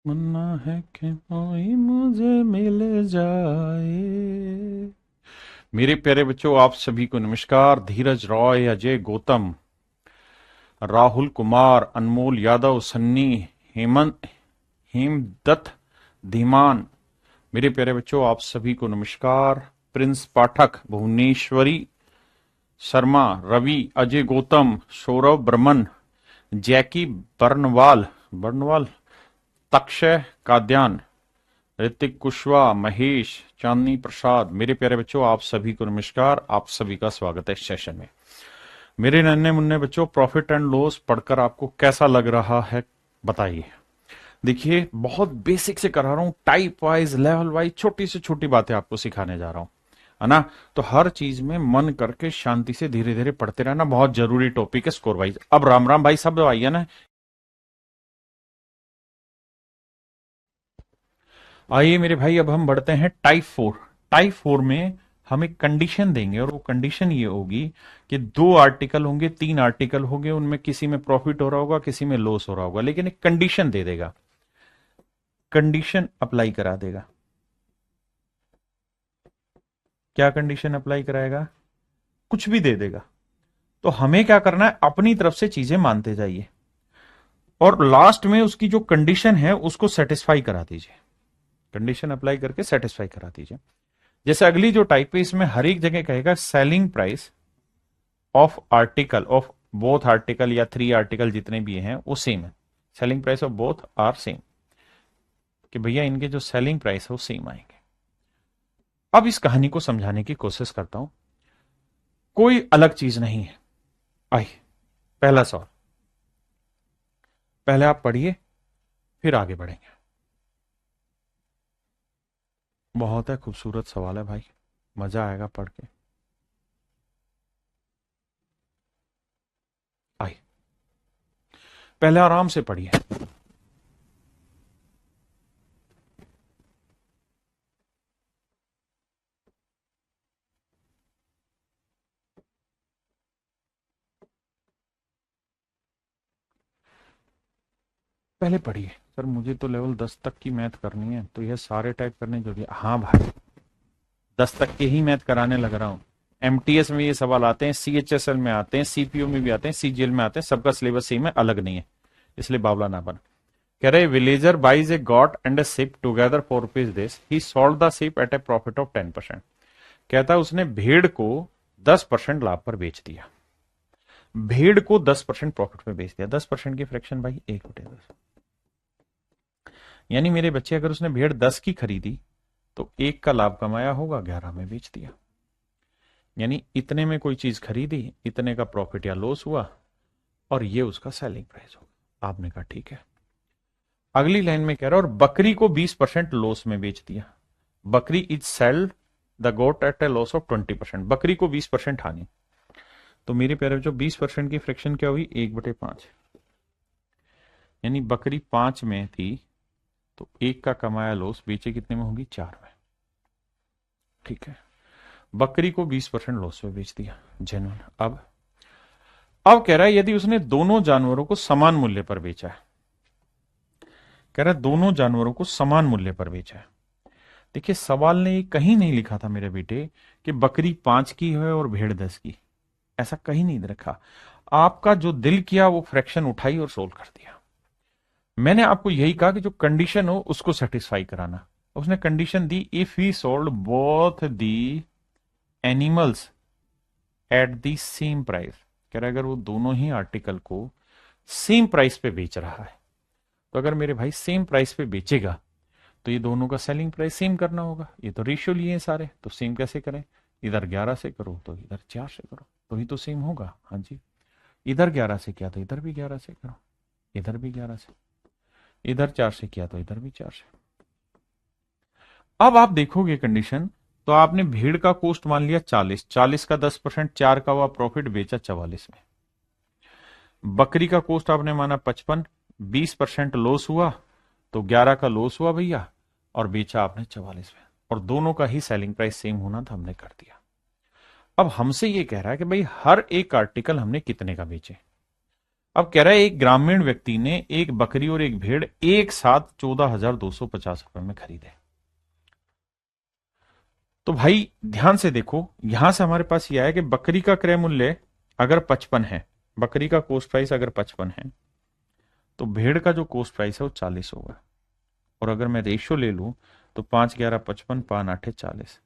मन्ना है कि कोई मुझे मिल जाए। मेरे प्यारे बच्चों, आप सभी को नमस्कार। धीरज रॉय, अजय गौतम, राहुल कुमार, अनमोल यादव, सन्नी, हेमंत, हेमदत्त, धीमान। मेरे प्यारे बच्चों, आप सभी को नमस्कार। प्रिंस पाठक, भुवनेश्वरी शर्मा, रवि, अजय गौतम, सौरभ बर्मन, जैकी बर्नवाल बर्नवाल तक्षय काद्यान, ऋतिक कुशवाहा, महेश, चांदनी प्रसाद। मेरे प्यारे बच्चों, आप सभी को नमस्कार। आप सभी का स्वागत है इस सेशन में। मेरे नन्हे मुन्ने बच्चों, प्रॉफिट एंड लॉस पढ़कर आपको कैसा लग रहा है बताइए। देखिए, बहुत बेसिक से करा रहा हूं, टाइप वाइज, लेवल वाइज, छोटी से छोटी बातें आपको सिखाने जा रहा हूं, है ना। तो हर चीज में मन करके शांति से धीरे धीरे पढ़ते रहना, बहुत जरूरी टॉपिक है स्कोर वाइज। अब राम राम भाई सब आइए ना। आइए मेरे भाई, अब हम बढ़ते हैं टाइप फोर। टाइप फोर में हम एक कंडीशन देंगे और वो कंडीशन ये होगी कि दो आर्टिकल होंगे, तीन आर्टिकल होंगे, उनमें किसी में प्रॉफिट हो रहा होगा, किसी में लॉस हो रहा होगा, लेकिन एक कंडीशन दे देगा, कंडीशन अप्लाई करा देगा। क्या कंडीशन अप्लाई कराएगा? कुछ भी दे देगा। तो हमें क्या करना है, अपनी तरफ से चीजें मानते जाइए और लास्ट में उसकी जो कंडीशन है उसको सेटिस्फाई करा दीजिए। कंडीशन अप्लाई करके सेटिस्फाई करा दीजिए। जैसे अगली जो टाइप है, इसमें हर एक जगह कहेगा selling price of article of both article या थ्री आर्टिकल जितने भी हैं वो सेम है। Selling price of both are same, कि भैया इनके जो सेलिंग प्राइस है वो सेम आएंगे। अब इस कहानी को समझाने की कोशिश करता हूं, कोई अलग चीज नहीं है। आई, पहला सवाल, पहले आप पढ़िए फिर आगे बढ़ेंगे। बहुत है खूबसूरत सवाल है भाई, मजा आएगा पढ़ के। आई, पहले आराम से पढ़िए। पहले पढ़िए। सर मुझे तो लेवल 10 तक की मैथ करनी है, तो यह सारे टाइप करने जरूरी है। हाँ भाई, 10 तक के ही मैथ कराने लग रहा हूँ। एमटीएस में ये सवाल आते हैं, सीएचएसएल में आते हैं, सीपीयू में भी आते हैं, सीजीएल में आते हैं, सबका सिलेबस सेम है, अलग नहीं है, इसलिए बावला ना बन। कह रहे villager buys a goat and a sheep together for rupees this, he sold the sheep at a profit of 10%। कहता है उसने भेड़ को 10% लाभ पर बेच दिया। भेड़ को 10% प्रॉफिट में बेच दिया। 10% की फ्रैक्शन भाई 1/10। यानी मेरे बच्चे, अगर उसने भेड़ 10 की खरीदी तो 1 का लाभ कमाया होगा, 11 में बेच दिया। यानी इतने में कोई चीज खरीदी, इतने का प्रॉफिट या लॉस हुआ, और ये उसका सेलिंग प्राइस होगा। आपने कहा ठीक है। अगली लाइन में कह रहा है और बकरी को 20% लॉस में बेच दिया। बकरी is sold the goat at a loss of 20%। बकरी को 20% हानि। तो मेरे प्यारे जो 20% की फ्रैक्शन क्या हुई, 1/5। यानी बकरी 5 में थी तो 1 का कमाया लॉस बेचे कितने में होगी, 4 में। ठीक है, बकरी को 20% लॉस में बेच दिया, जेन्युइन। अब कह रहा है यदि उसने दोनों जानवरों को समान मूल्य पर बेचा है। कह रहा है दोनों जानवरों को समान मूल्य पर बेचा है। देखिए, सवाल ने कहीं नहीं लिखा था मेरे बेटे कि बकरी 5 की है और भेड़ 10 की। ऐसा कहीं नहीं रखा। आपका जो दिल किया वो फ्रैक्शन उठाई और सोल्व कर दिया। मैंने आपको यही कहा कि जो कंडीशन हो उसको सेटिस्फाई कराना। उसने condition the, if he sold both the animals at the same price. कह रहा है अगर वो दोनों ही आर्टिकल को सेम प्राइस पे बेच रहा है, तो अगर मेरे भाई सेम प्राइस पे बेचेगा तो ये दोनों का सेलिंग प्राइस सेम करना होगा। ये तो रेशियो लिए हैं सारे, तो सेम कैसे करें? इधर 11 से करो तो इधर 4 से करो, तो ही तो सेम होगा। हाँ जी, इधर 11 से किया तो इधर भी 11 से करो, इधर भी 11 से, इधर 4 से किया तो इधर भी 4 से। अब आप देखोगे कंडीशन, तो आपने भीड़ का कॉस्ट मान लिया 40, 40 का 10%, 4 का हुआ प्रॉफिट, बेचा 44 में। बकरी का कॉस्ट आपने माना 55, 20% लॉस हुआ तो 11 का लॉस हुआ भैया, और बेचा आपने 44 में, और दोनों का ही सेलिंग प्राइस सेम होना था, हमने कर दिया। अब हमसे ये कह रहा है कि भाई हर एक आर्टिकल हमने कितने का बेचे। अब कह रहा है एक ग्रामीण व्यक्ति ने एक बकरी और एक भेड़ एक साथ 14,250 रुपए में खरीदे। तो भाई ध्यान से देखो, यहां से हमारे पास यह है कि बकरी का क्रय मूल्य अगर 55 है, बकरी का कोस्ट प्राइस अगर 55 है, तो भेड़ का जो कोस्ट प्राइस है वो 40 होगा। और अगर मैं रेशियो ले लूं तो 5 11 55, 5 8 40,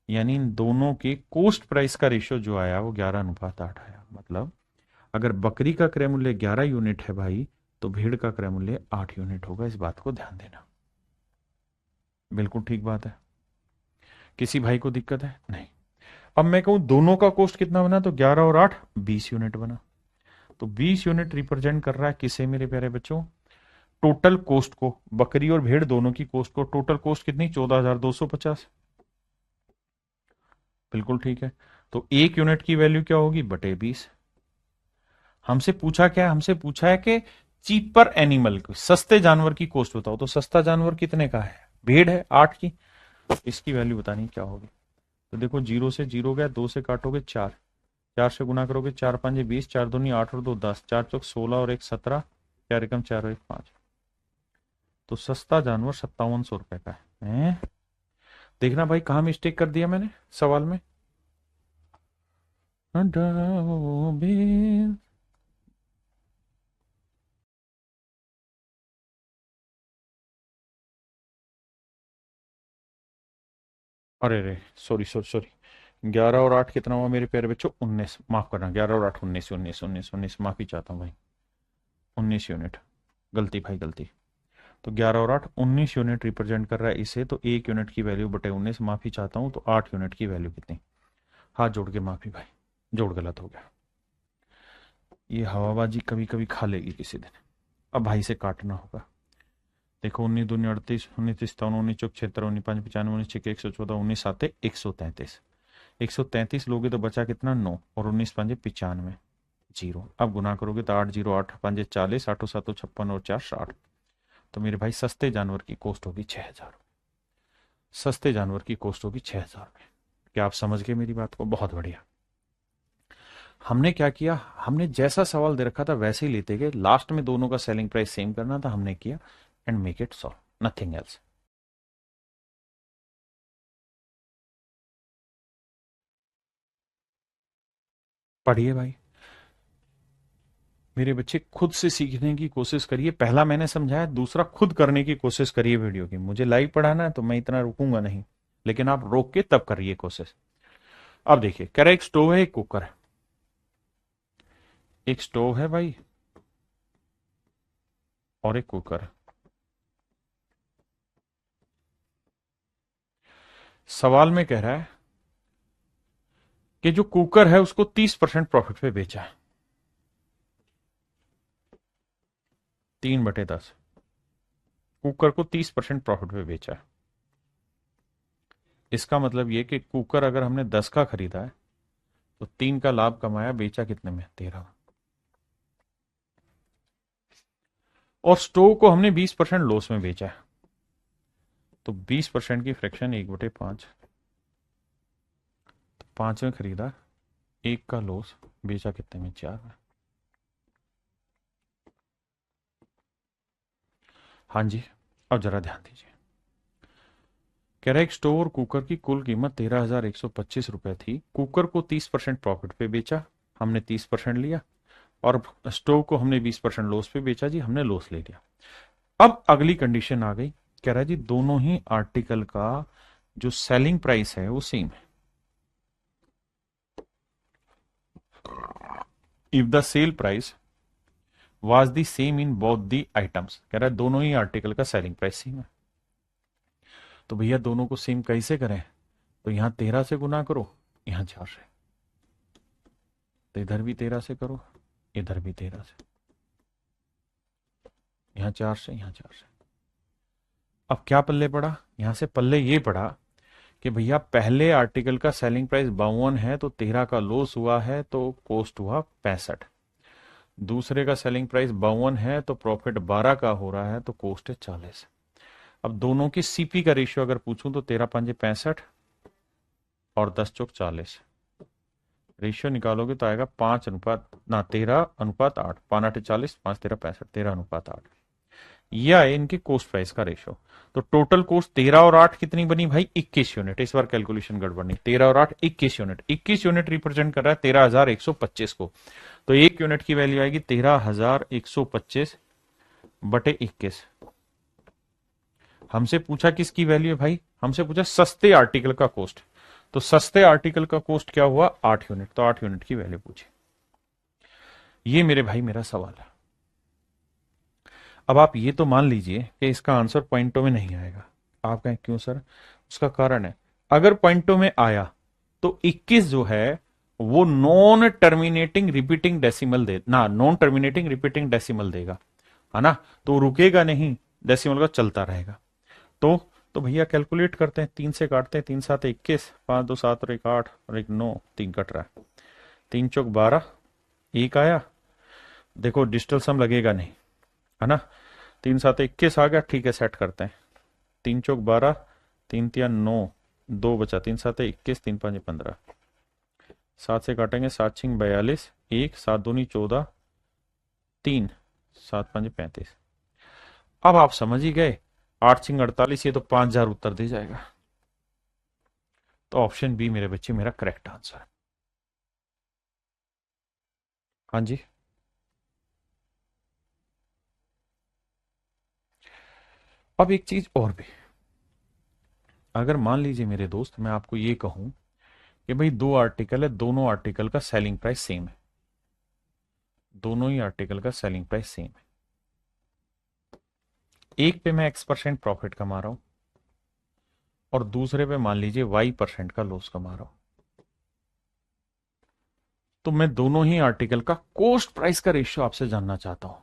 यानी इन दोनों के कोस्ट प्राइस का रेशियो जो आया वो 11:8 आया। मतलब अगर बकरी का क्रय मूल्य 11 यूनिट है भाई, तो भेड़ का क्रय मूल्य 8 यूनिट होगा। इस बात को ध्यान देना, बिल्कुल ठीक बात है। किसी भाई को दिक्कत है? नहीं। अब मैं कहूं दोनों का कोस्ट कितना बना, तो 11 और 8 20 यूनिट बना। तो 20 यूनिट रिप्रेजेंट कर रहा है किसे मेरे प्यारे बच्चों? टोटल कोस्ट को, बकरी और भेड़ दोनों की कोस्ट को। टोटल कोस्ट कितनी? 14,250। बिल्कुल ठीक है। तो एक यूनिट की वैल्यू क्या होगी? बटे 20। हमसे पूछा क्या है? हमसे पूछा है कि चीपर एनिमल, सस्ते जानवर की कोस्ट बताओ। तो सस्ता जानवर कितने का है? भेड़ है, 8 की। इसकी वैल्यू बतानी क्या होगी? तो देखो, 0 से 0 गया, 2 से काटोगे 4, 4 से गुना करोगे 4 5 20, 4 दूनी 8 और 2 10, 4 चौक 16 और 1 17, 4 एकम 4 और 1 5। तो सस्ता जानवर 5700 रुपए का है। देखना भाई कहां मिस्टेक कर दिया मैंने सवाल में। अरे रे, सॉरी सॉरी सॉरी, 11 और 8 कितना हुआ मेरे प्यारे बच्चों? 19। माफ करना, 11 और 8 19, 19 19 19, माफी चाहता हूँ भाई, 19 यूनिट। गलती भाई, गलती। तो 11 और 8 19 यूनिट रिप्रेजेंट कर रहा है इसे। तो एक यूनिट की वैल्यू बटे 19, माफी चाहता हूँ। तो 8 यूनिट की वैल्यू कितनी? हाथ जोड़ के माफी भाई, जोड़ गलत हो गया। ये हवाबाजी कभी कभी खा लेगी किसी दिन। अब भाई से काटना होगा। देखो, 19 दूनी 38, 19 57, 19 चौक 76, 19 5 95, 19 6 114, 19 7 133। 133 लोगे तो बचा कितना? 9। और 19 5 95, 0। अब गुना करोगे तो 8 0 8 5 40, 8 7 56 और 4 60। तो मेरे भाई सस्ते जानवर की कॉस्ट होगी 6,000। सस्ते जानवर की कॉस्ट होगी 6,000 में। क्या आप समझ गए मेरी बात को? बहुत बढ़िया। हमने क्या किया, हमने जैसा सवाल दे रखा था वैसे ही लेते गए। लास्ट में दोनों का सेलिंग प्राइस सेम करना था, हमने किया। And make it solve, nothing else. पढ़िए भाई मेरे बच्चे, खुद से सीखने की कोशिश करिए। पहला मैंने समझाया, दूसरा खुद करने की कोशिश करिए वीडियो की। मुझे लाइव पढ़ाना है तो मैं इतना रुकूंगा नहीं, लेकिन आप रोक के तब करिए कोशिश। अब देखिए, कह रहा है एक स्टोव है, एक कुकर है। एक स्टोव है भाई और एक कुकर है। सवाल में कह रहा है कि जो कुकर है उसको 30% प्रॉफिट पे बेचा है। 3/10। कुकर को 30% प्रॉफिट पे बेचा है। इसका मतलब ये कि कुकर अगर हमने 10 का खरीदा है तो 3 का लाभ कमाया, बेचा कितने में? 13। और स्टोव को हमने 20% लॉस में बेचा है। तो 20% की फ्रैक्शन 1/5। तो 5 में खरीदा, 1 का लॉस, बेचा कितने में? 4 में। हाँ जी। अब जरा ध्यान दीजिए, कह रहा है एक स्टोव और कुकर की कुल कीमत 13,125 रुपए थी। कुकर को 30% प्रॉफिट पे बेचा, हमने 30% लिया। और स्टोव को हमने 20% लॉस पे बेचा जी, हमने लॉस ले लिया। अब अगली कंडीशन आ गई, कह रहा है जी दोनों ही आर्टिकल का जो सेलिंग प्राइस है वो सेम है। If the sale price was the same in both the items, कह रहा है दोनों ही आर्टिकल का सेलिंग प्राइस सेम है। तो भैया दोनों को सेम कैसे करें? तो यहां 13 से गुना करो, यहां 4 से। तो इधर भी 13 से करो, इधर भी 13 से। यहां 4 से, यहां 4 से। अब क्या पल्ले पड़ा? यहां से पल्ले ये पड़ा कि भैया पहले आर्टिकल का सेलिंग प्राइस 52 है तो 13 का लॉस हुआ है, तो कॉस्ट हुआ 65। दूसरे का सेलिंग प्राइस 52 है तो प्रॉफिट 12 का हो रहा है, तो कॉस्ट है 40। अब दोनों की सीपी का रेशियो अगर पूछूं तो 13 5 65 और 10 चौक 40। रेशियो निकालोगे तो आएगा 13:8, 5×8 = 40, 5×13 = 65, 13:8। ये आए इनके कोस्ट प्राइस का रेशियो। तो टोटल कोस्ट 13 और 8 कितनी बनी भाई? 21 यूनिट। इस बार कैलकुलेशन गड़बड़ नहीं, 13 और 8 21 यूनिट। 21 यूनिट रिप्रेजेंट कर रहा है 13,125 को। तो एक यूनिट की वैल्यू आएगी 13,125 बटे 21। हमसे पूछा किसकी वैल्यू है भाई? हमसे पूछा सस्ते आर्टिकल का कोस्ट। तो सस्ते आर्टिकल का कोस्ट क्या हुआ? 8 यूनिट। तो 8 यूनिट की वैल्यू पूछी। ये मेरे भाई मेरा सवाल है। अब आप ये तो मान लीजिए कि इसका आंसर पॉइंटों में नहीं आएगा। आप कहें क्यों सर? उसका कारण है, अगर पॉइंटों में आया तो 21 जो है वो non terminating repeating decimal non terminating repeating decimal देगा, है ना? तो रुकेगा नहीं, डेसिमल का चलता रहेगा। तो भैया कैलकुलेट करते हैं, 3 से काटते हैं, 3×7 = 21, 5×2 = 7 और 1 8 और 1 9, 3 कट रहा है, 3×4 = 12, 1 आया। देखो डिजिटल सम लगेगा नहीं, है ना? 3×7 = 21 आ गया, ठीक है, सेट करते हैं। 3×4 = 12, 3×3 = 9, 2 बचा, 3×7 = 21, 3×5 = 15, 7 से काटेंगे, 7×6 = 42, 1, 7×2 = 14, 3, 7×5 = 35। अब आप समझ ही गए, 8×6 = 48, ये तो 5,000 उत्तर दे जाएगा। तो ऑप्शन बी मेरे बच्चे मेरा करेक्ट आंसर है। हाँ जी। अब एक चीज और भी, अगर मान लीजिए मेरे दोस्त मैं आपको ये कहूं कि भाई 2 आर्टिकल है, दोनों आर्टिकल का सेलिंग प्राइस सेम है, दोनों ही आर्टिकल का सेलिंग प्राइस सेम है, एक पे मैं X% प्रॉफिट कमा रहा हूं और दूसरे पे मान लीजिए Y% का लॉस कमा रहा हूं, तो मैं दोनों ही आर्टिकल का कोस्ट प्राइस का रेशियो आपसे जानना चाहता हूं,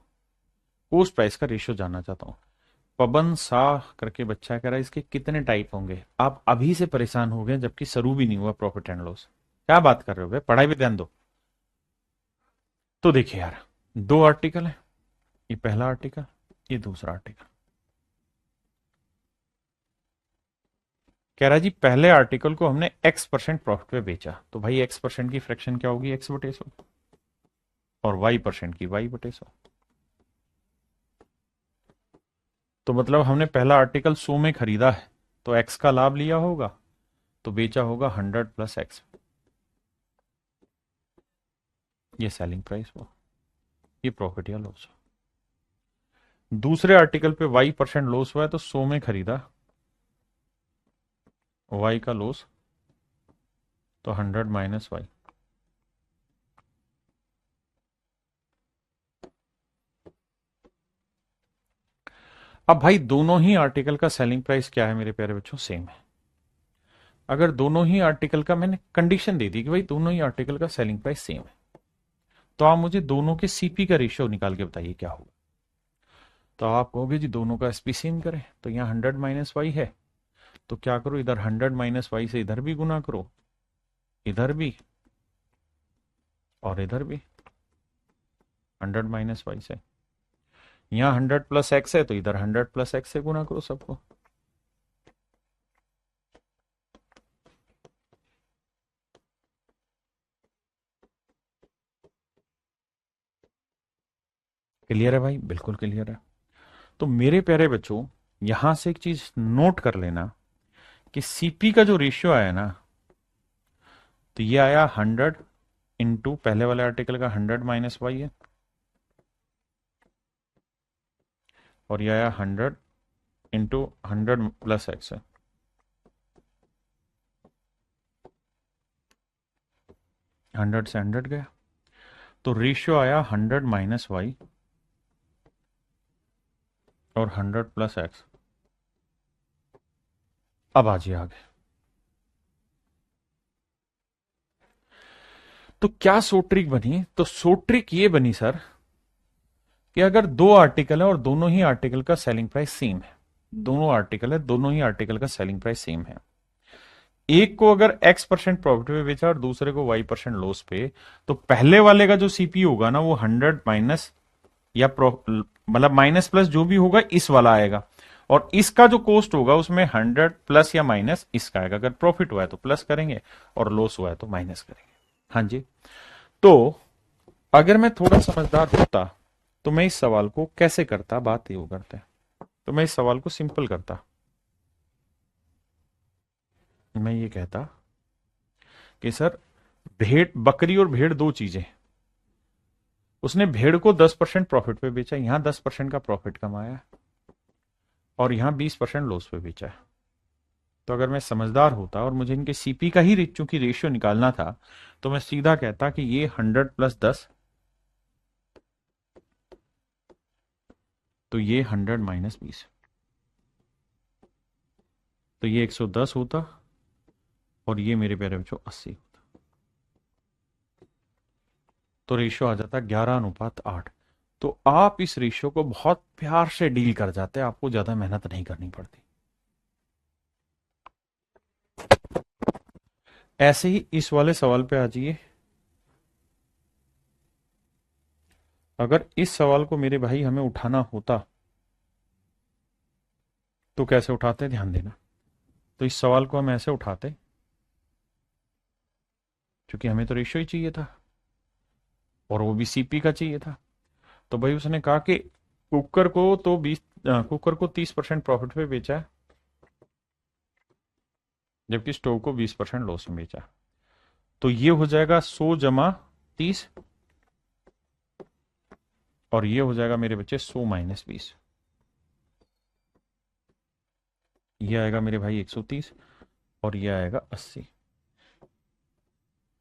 कोस्ट प्राइस का रेशियो जानना चाहता हूं। पवन शाह करके बच्चा कह रहा है इसके कितने टाइप होंगे? आप अभी से परेशान हो गए जबकि शुरू भी नहीं हुआ प्रॉफिट एंड लॉस। क्या बात कर रहे हो भाई, पढ़ाई पे ध्यान दो। तो देखिए यार, 2 आर्टिकल है, ये पहला आर्टिकल, ये दूसरा आर्टिकल। कह रहा है जी पहले आर्टिकल को हमने X% प्रॉफिट पे बेचा, तो भाई X% की फ्रैक्शन क्या होगी? X/100, और Y% की Y/100। तो मतलब हमने पहला आर्टिकल 100 में खरीदा है, तो X का लाभ लिया होगा, तो बेचा होगा 100 + X। ये सेलिंग प्राइस हुआ, ये प्रॉफिट या लॉस। दूसरे आर्टिकल पे Y% लॉस हुआ है, तो 100 में खरीदा, Y का लॉस, तो 100 - Y। अब भाई दोनों ही आर्टिकल का सेलिंग प्राइस क्या है मेरे प्यारे बच्चों? सेम है। अगर दोनों ही आर्टिकल का, मैंने कंडीशन दे दी कि भाई दोनों ही आर्टिकल का सेलिंग प्राइस सेम है, तो आप मुझे दोनों के सीपी का रेशियो निकाल के बताइए क्या होगा। तो आप कहोगे जी दोनों का एसपी सेम करें, तो यहाँ 100 - Y है, तो क्या करो, इधर 100 - Y से इधर भी गुना करो, इधर भी और इधर भी 100 - Y से। यहाँ 100 + X है, तो इधर 100 + X से गुना करो सबको। क्लियर है भाई? बिल्कुल क्लियर है। तो मेरे प्यारे बच्चों, यहां से एक चीज नोट कर लेना कि सीपी का जो रेशियो आया ना, तो ये आया 100 इंटू पहले वाले आर्टिकल का 100 - Y है, और ये आया 100 इंटू 100 + X है। हंड्रेड से 100 गया, तो रेशियो आया 100 - Y और 100 + X। अब आजिए आगे। तो क्या सोट्रिक बनी? तो सोट्रिक ये बनी सर कि अगर 2 आर्टिकल है और दोनों ही आर्टिकल का सेलिंग प्राइस सेम है, दोनों आर्टिकल है, दोनों ही आर्टिकल का सेलिंग प्राइस सेम है, एक को अगर X% प्रॉफिट पे बेचा और दूसरे को Y% लॉस पे, तो पहले वाले का जो सीपी होगा ना, वो 100 माइनस या मतलब माइनस प्लस जो भी होगा इस वाला आएगा, और इसका जो कॉस्ट होगा उसमें 100 प्लस या माइनस इसका आएगा। अगर प्रॉफिट हुआ है तो प्लस करेंगे और लॉस हुआ है तो माइनस करेंगे। हाँ जी। तो अगर मैं थोड़ा समझदार होता तो मैं इस सवाल को कैसे करता, बात ये वो करते, तो मैं इस सवाल को सिंपल करता। मैं ये कहता कि सर, भेड़, बकरी और भेड़ दो चीजें, उसने भेड़ को 10% प्रॉफिट पे बेचा, यहां 10% का प्रॉफिट कमाया, और यहां 20% लॉस पे बेचा है। तो अगर मैं समझदार होता और मुझे इनके सीपी का ही चूंकि रेशियो निकालना था, तो मैं सीधा कहता कि ये 100 + 10, तो ये 100 - 20, तो ये 110 होता, और ये मेरे प्यारे बच्चों 80 होता। तो रेशियो आ जाता 11:8। तो आप इस रेशियो को बहुत प्यार से डील कर जाते, आपको ज्यादा मेहनत नहीं करनी पड़ती। ऐसे ही इस वाले सवाल पे आ जाइए। अगर इस सवाल को मेरे भाई हमें उठाना होता तो कैसे उठाते, ध्यान देना। तो इस सवाल को हम ऐसे उठाते, क्योंकि हमें तो रेशियो ही चाहिए था और वो भी सीपी का चाहिए था। तो भाई उसने कहा कि कुकर को तो 30% प्रॉफिट पे बेचा है, जबकि स्टोव को 20% लॉस में बेचा। तो ये हो जाएगा 100 - 30, और ये हो जाएगा मेरे बच्चे 100 - 20। ये आएगा मेरे भाई 130, और ये आएगा 80।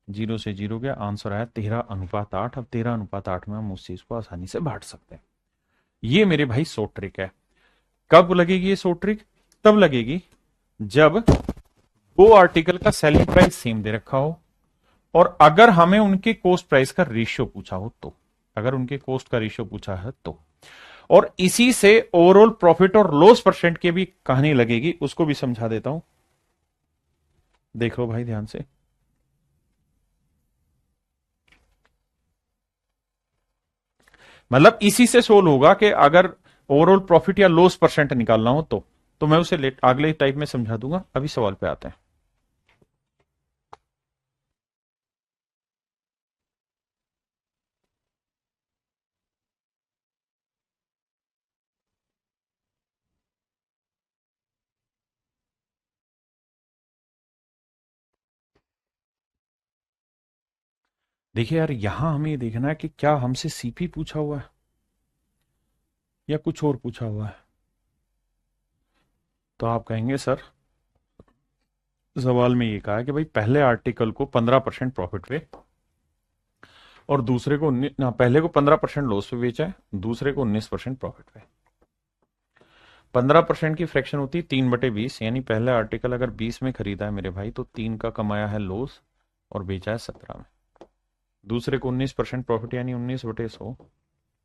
0 से 0 गया, आंसर आया 13:8। अब 13:8 में हम उस चीज को आसानी से बांट सकते हैं। ये मेरे भाई सो ट्रिक है। कब लगेगी ये सो ट्रिक? तब लगेगी जब दो आर्टिकल का सेलिंग प्राइस सेम दे रखा हो, और अगर हमें उनके कोस्ट प्राइस का रेशियो पूछा हो तो, अगर उनके कोस्ट का रेशियो पूछा है तो, और इसी से ओवरऑल प्रॉफिट और लॉस परसेंट की भी कहानी लगेगी, उसको भी समझा देता हूं। देख लो भाई ध्यान से। मतलब इसी से सोल्व होगा कि अगर ओवरऑल प्रॉफिट या लॉस परसेंट निकालना हो तो मैं उसे अगले टाइप में समझा दूंगा। अभी सवाल पे आते हैं। देखिए यार, यहां हमें ये देखना है कि क्या हमसे सीपी पूछा हुआ है या कुछ और पूछा हुआ है। तो आप कहेंगे सर, सवाल में ये कहा है कि भाई पहले आर्टिकल को 15% प्रॉफिट पे और दूसरे को पहले को 15% लॉस पे बेचा है, दूसरे को 19% प्रॉफिट पे। 15% की फ्रैक्शन होती है 3/20, यानी पहले आर्टिकल अगर 20 में खरीदा है मेरे भाई तो 3 का कमाया है लॉस और बेचा है 17 में। दूसरे को 19% प्रॉफिट यानी 19/100,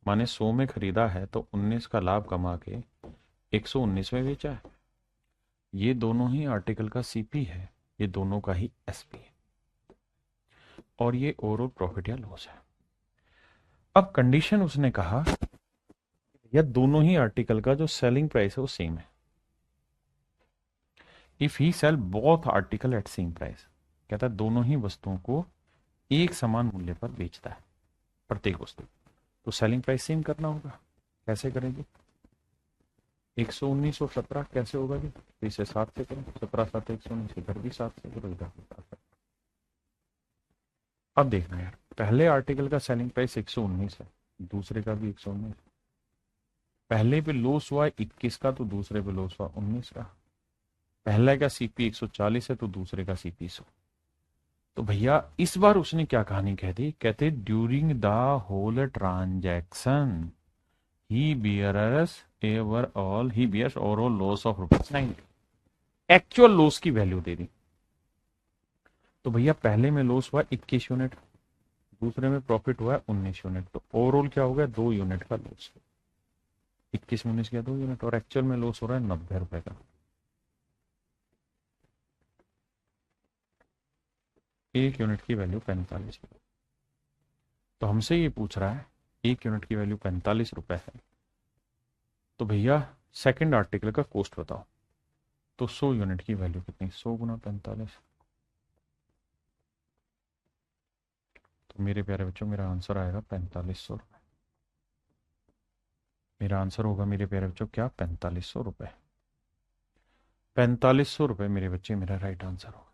माने 100 में खरीदा है तो 19 का लाभ कमा के 119 में बेचा है। ये दोनों ही आर्टिकल का सीपी है, ये दोनों का ही एसपी है, और ये ओवरऑल प्रॉफिट या लॉस है। अब कंडीशन उसने कहा या दोनों ही आर्टिकल का जो सेलिंग प्राइस है वो सेम है। If he sell both article at same price, कहता है दोनों ही वस्तुओं को एक समान मूल्य पर बेचता है, प्रत्येक वस्तु। तो सेलिंग प्राइस सेम करना होगा। कैसे करेंगे? 119 और 17 कैसे होगा जी? तो इसे 7 से करो, 17 7 119, इधर भी 7 से करो, इधर भी 7 से। अब देखना यार, पहले आर्टिकल का सेलिंग प्राइस 119 है, दूसरे का भी 119। पहले पे लॉस हुआ 21 का, तो दूसरे पे लॉस हुआ 19 का। पहले का सीपी 140 है तो दूसरे का सीपी 100। तो भैया इस बार उसने क्या कहानी कह दी, कहते during the whole transaction he bears overall loss of ₹90। Actual loss की वैल्यू दे दी। तो भैया पहले में लॉस हुआ 21 यूनिट, दूसरे में प्रॉफिट हुआ है 19 यूनिट, तो ओवरऑल क्या हो गया? 2 यूनिट का लॉस। 21 में 19 गया 2 यूनिट, और एक्चुअल में लॉस हो रहा है 90 रुपए का। एक यूनिट की वैल्यू 45। तो हमसे ये पूछ रहा है एक यूनिट की वैल्यू 45 रुपए है, तो भैया सेकंड आर्टिकल का कॉस्ट बताओ। तो 100 यूनिट की वैल्यू कितनी? 100 × 45। तो मेरे प्यारे बच्चों मेरा आंसर आएगा 4500 रुपये। मेरा आंसर होगा मेरे प्यारे बच्चों क्या, 4500 रुपये। 4500 रुपये मेरे बच्चे मेरा राइट आंसर होगा।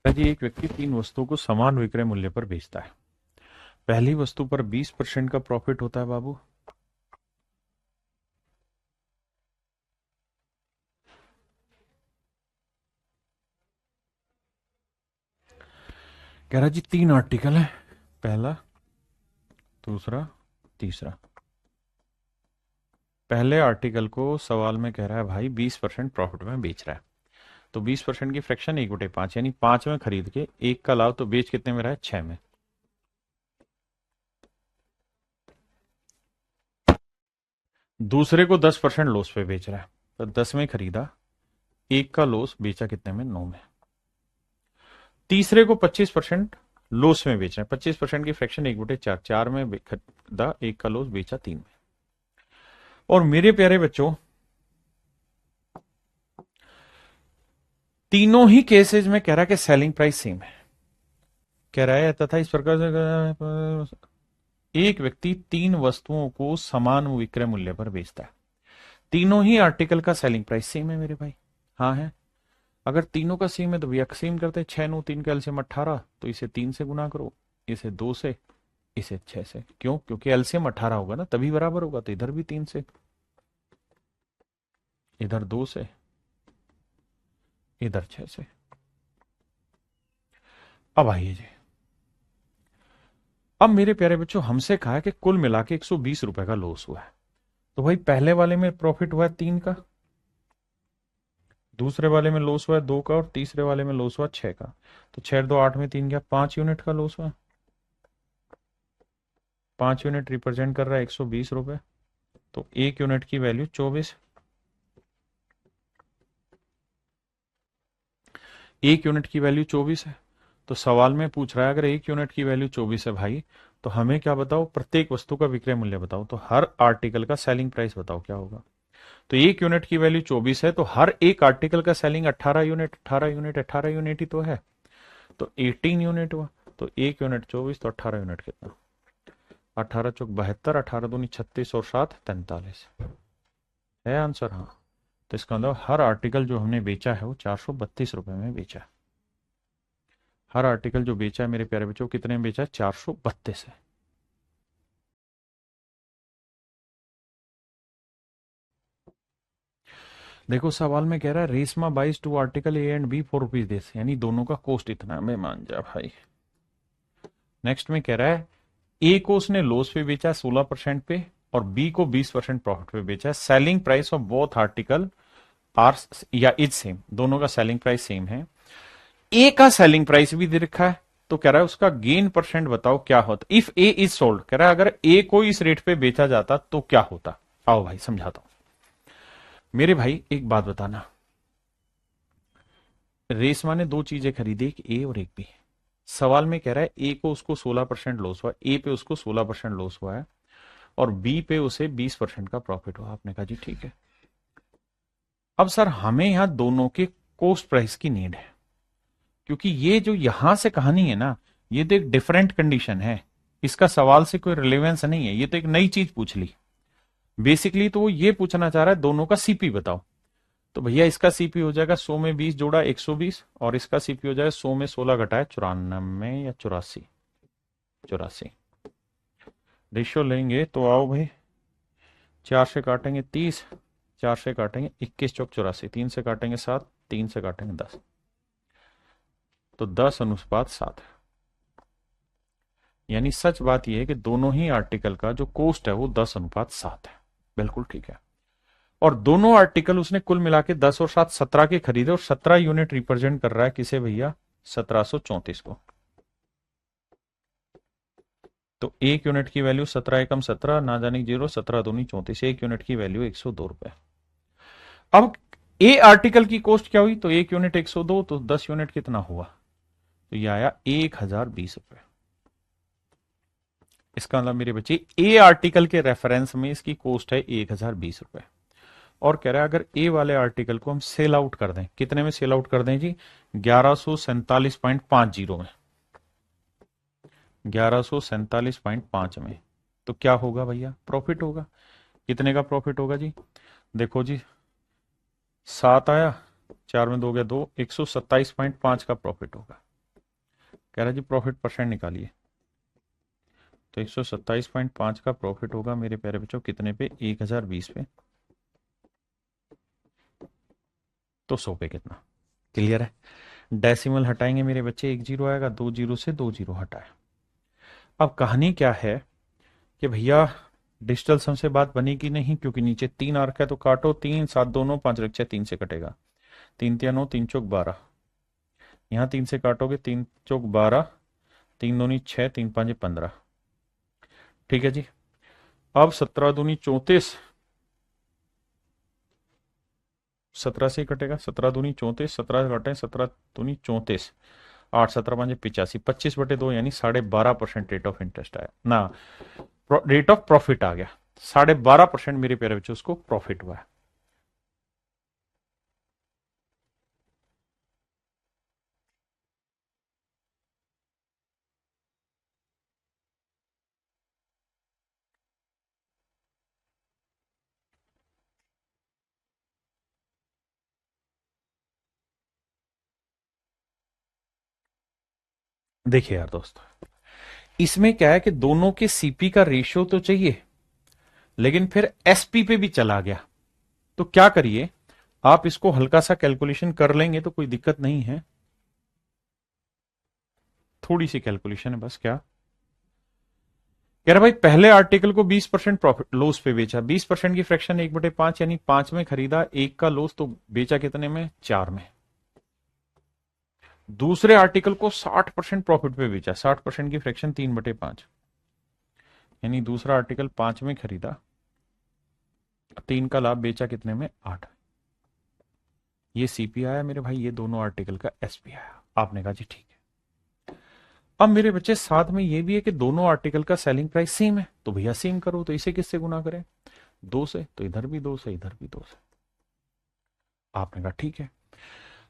जी एक व्यक्ति 3 वस्तुओं को समान विक्रय मूल्य पर बेचता है। पहली वस्तु पर 20% का प्रॉफिट होता है बाबू। कह रहा जी 3 आर्टिकल है, पहला, दूसरा, तीसरा। पहले आर्टिकल को सवाल में कह रहा है भाई 20% प्रॉफिट में बेच रहा है, तो 20% की फ्रैक्शन 1/5 यानी 5 में खरीद के 1 का लाभ, तो बेच कितने में रहा है, 6 में। दूसरे को 10% लॉस पे बेच रहा है, तो 10 में खरीदा, 1 का लॉस, बेचा कितने में, 9 में। तीसरे को 25% लॉस में बेच रहे हैं, 25% की फ्रैक्शन 1/4, 4 में खरीदा, 1 का लॉस, बेचा 3 में। और मेरे प्यारे बच्चों तीनों ही केसेस में कह रहा है कि सेलिंग प्राइस सेम है। कह रहा है तथा इस प्रकार से एक व्यक्ति 3 वस्तुओं को समान विक्रय मूल्य पर बेचता है। तीनों ही आर्टिकल का सेलिंग प्राइस सेम है मेरे भाई। हाँ है। अगर तीनों का सेम है तो भैया सेम करते हैं, 6 9 3 का एलसीएम 18, तो इसे 3 से गुना करो, इसे 2 से, इसे 6 से। क्यों? क्योंकि एलसीएम 18 होगा ना, तभी बराबर होगा। तो इधर भी 3 से, इधर 2 से, इधर 6 से। अब आइए जी, अब मेरे प्यारे बच्चों हमसे कहा है कि कुल मिला के 120 रुपए का लॉस हुआ है। तो भाई पहले वाले में प्रॉफिट हुआ है 3 का, दूसरे वाले में लॉस हुआ है 2 का, और तीसरे वाले में लॉस हुआ 6 का। तो 6 2 8 में 3 गया, 5 यूनिट का लॉस हुआ। 5 यूनिट रिप्रेजेंट कर रहा है 120 रुपए, तो 1 यूनिट की वैल्यू 24। 1 यूनिट की वैल्यू 24 है। तो सवाल में पूछ रहा है अगर 1 यूनिट की वैल्यू 24 है भाई, तो हमें क्या बताओ, प्रत्येक वस्तु का विक्रय मूल्य बताओ। तो हर आर्टिकल का सेलिंग प्राइस बताओ क्या होगा। तो 1 यूनिट की वैल्यू 24 है, तो हर एक आर्टिकल का सेलिंग 18 यूनिट, 18 यूनिट, 18 यूनिट ही तो है, तो 18 यूनिट हुआ। तो 1 यूनिट 24, तो 18 यूनिट कितना, 18 चौक 72, 18 दूनी 36 और 7 43 है आंसर। हाँ, तो इसका मतलब हर आर्टिकल जो हमने बेचा है वो 432 रुपए में बेचा है। हर आर्टिकल जो बेचा है मेरे प्यारे बच्चों, कितने में बेचा है, 432 है। देखो सवाल में कह रहा है Reshma buys 2 article A and B 4 rupees this, यानी दोनों का कॉस्ट इतना। मैं मान जा भाई। नेक्स्ट में कह रहा है ए को उसने लॉस पे बेचा 16% पे, और बी को 20% प्रॉफिट पे बेचा है। Selling price of both article are या इज सेम, दोनों का सेलिंग प्राइस सेम है। ए का सेलिंग प्राइस भी दे रखा है, तो कह रहा है उसका गेन परसेंट बताओ क्या होता। इफ ए इज सोल्ड, कह रहा है अगर ए को इस रेट पे बेचा जाता तो क्या होता। आओ भाई समझाता हूं। मेरे भाई एक बात बताना, रेशमा ने 2 चीजें खरीदी, एक ए और एक बी। सवाल में कह रहा है ए को उसको 16% लॉस हुआ, ए पे उसको 16% लॉस हुआ है, और बी पे उसे 20% का प्रॉफिट हुआ। आपने कहा जी ठीक है। अब सर हमें यहां दोनों के कॉस्ट प्राइस की नीड है, क्योंकि ये जो यहां से कहानी है ना, ये तो एक डिफरेंट कंडीशन है, इसका सवाल से कोई रिलेवेंस नहीं है। ये तो एक नई चीज पूछ ली बेसिकली। तो वो ये पूछना चाह रहा है दोनों का सीपी बताओ। तो भैया इसका सीपी हो जाएगा 100 में 20 जोड़ा 120, और इसका सीपी हो जाएगा 100 में 16 घटाए 94 या 84, 84 रेशियो लेंगे। तो आओ भाई, 4 से काटेंगे 30, 4 से काटेंगे 21 चौक 84, 3 से काटेंगे 7, 3 से काटेंगे 10, तो 10:7 है। यानी सच बात यह है कि दोनों ही आर्टिकल का जो कॉस्ट है वो 10:7 है। बिल्कुल ठीक है। और दोनों आर्टिकल उसने कुल मिला के 10 और 7 17 के खरीदे, और 17 यूनिट रिप्रेजेंट कर रहा है किसे भैया, 1734 को। तो 1 यूनिट की वैल्यू 17 एकम 17, ना जाने 0, 17 दूनी 34, 1 यूनिट की वैल्यू 102 रुपए। अब ए आर्टिकल की कॉस्ट क्या हुई, तो 1 यूनिट 102, तो 10 यूनिट कितना हुआ, तो ये आया 1020 रुपए। इसका मतलब मेरे बच्चे ए आर्टिकल के रेफरेंस में इसकी कॉस्ट है 1020 रुपए। और कह रहा है अगर ए वाले आर्टिकल को हम सेल आउट कर दें, कितने में सेल आउट कर दें जी? 1147.50 में, 1147.5 में। तो क्या होगा भैया? प्रॉफिट होगा। कितने का प्रॉफिट होगा जी? देखो जी, 7 आया, 4 में 2 गया 2, 127.5 का प्रॉफिट होगा। कह रहा जी प्रॉफिट परसेंट निकालिए। तो 127.5 का प्रॉफिट होगा मेरे प्यारे बच्चों, कितने पे? 1020 पे। तो 100 पे कितना? क्लियर है? डेसिमल हटाएंगे मेरे बच्चे, 1 जीरो आएगा, 2 जीरो से 2 जीरो हटाए। अब कहानी क्या है कि भैया डिजिटल सम से बात बनेगी नहीं, क्योंकि नीचे 3 आर्क है, तो काटो 3 7 दोनों 5 रक्षा 3 से कटेगा, 3 तिया 9, 3 चौक 12। यहाँ 3 से काटोगे, 3 चौक 12, 3 दूनी 6, 3 5 15। ठीक है जी। अब 17 दूनी 34, 17 से ही कटेगा, 17 दूनी 34, 17 कटे 17 दूनी 34, 8 17 5 85, 25/2 यानी 12.5% रेट ऑफ इंटरेस्ट आया ना, रेट ऑफ प्रॉफिट आ गया। 12.5% मेरे प्यारे बच्चों उसको प्रॉफिट हुआ है। देखिए यार दोस्तों, इसमें क्या है कि दोनों के सीपी का रेशियो तो चाहिए, लेकिन फिर एसपी पे भी चला गया। तो क्या करिए, आप इसको हल्का सा कैलकुलेशन कर लेंगे तो कोई दिक्कत नहीं है, थोड़ी सी कैलकुलेशन है बस। क्या कह रहा भाई, पहले आर्टिकल को 20% प्रॉफिट लॉस पे बेचा, 20% की फ्रैक्शन 1/5 यानी 5 में खरीदा, 1 का लॉस, तो बेचा कितने में? 4 में। दूसरे आर्टिकल को 60% प्रॉफिट पे बेचा, 60% की फ्रैक्शन 3/5 यानी दूसरा आर्टिकल 5 में खरीदा, 3 का लाभ, बेचा कितने में? 8। ये सीपी आया मेरे भाई, ये दोनों आर्टिकल का एसपी आया। आपने कहा जी ठीक है। अब मेरे बच्चे साथ में ये भी है कि दोनों आर्टिकल का सेलिंग प्राइस सेम है, तो भैया सेम करो, तो इसे किससे गुना करें? 2 से, तो इधर भी 2 से, इधर भी 2 से। आपने कहा ठीक है।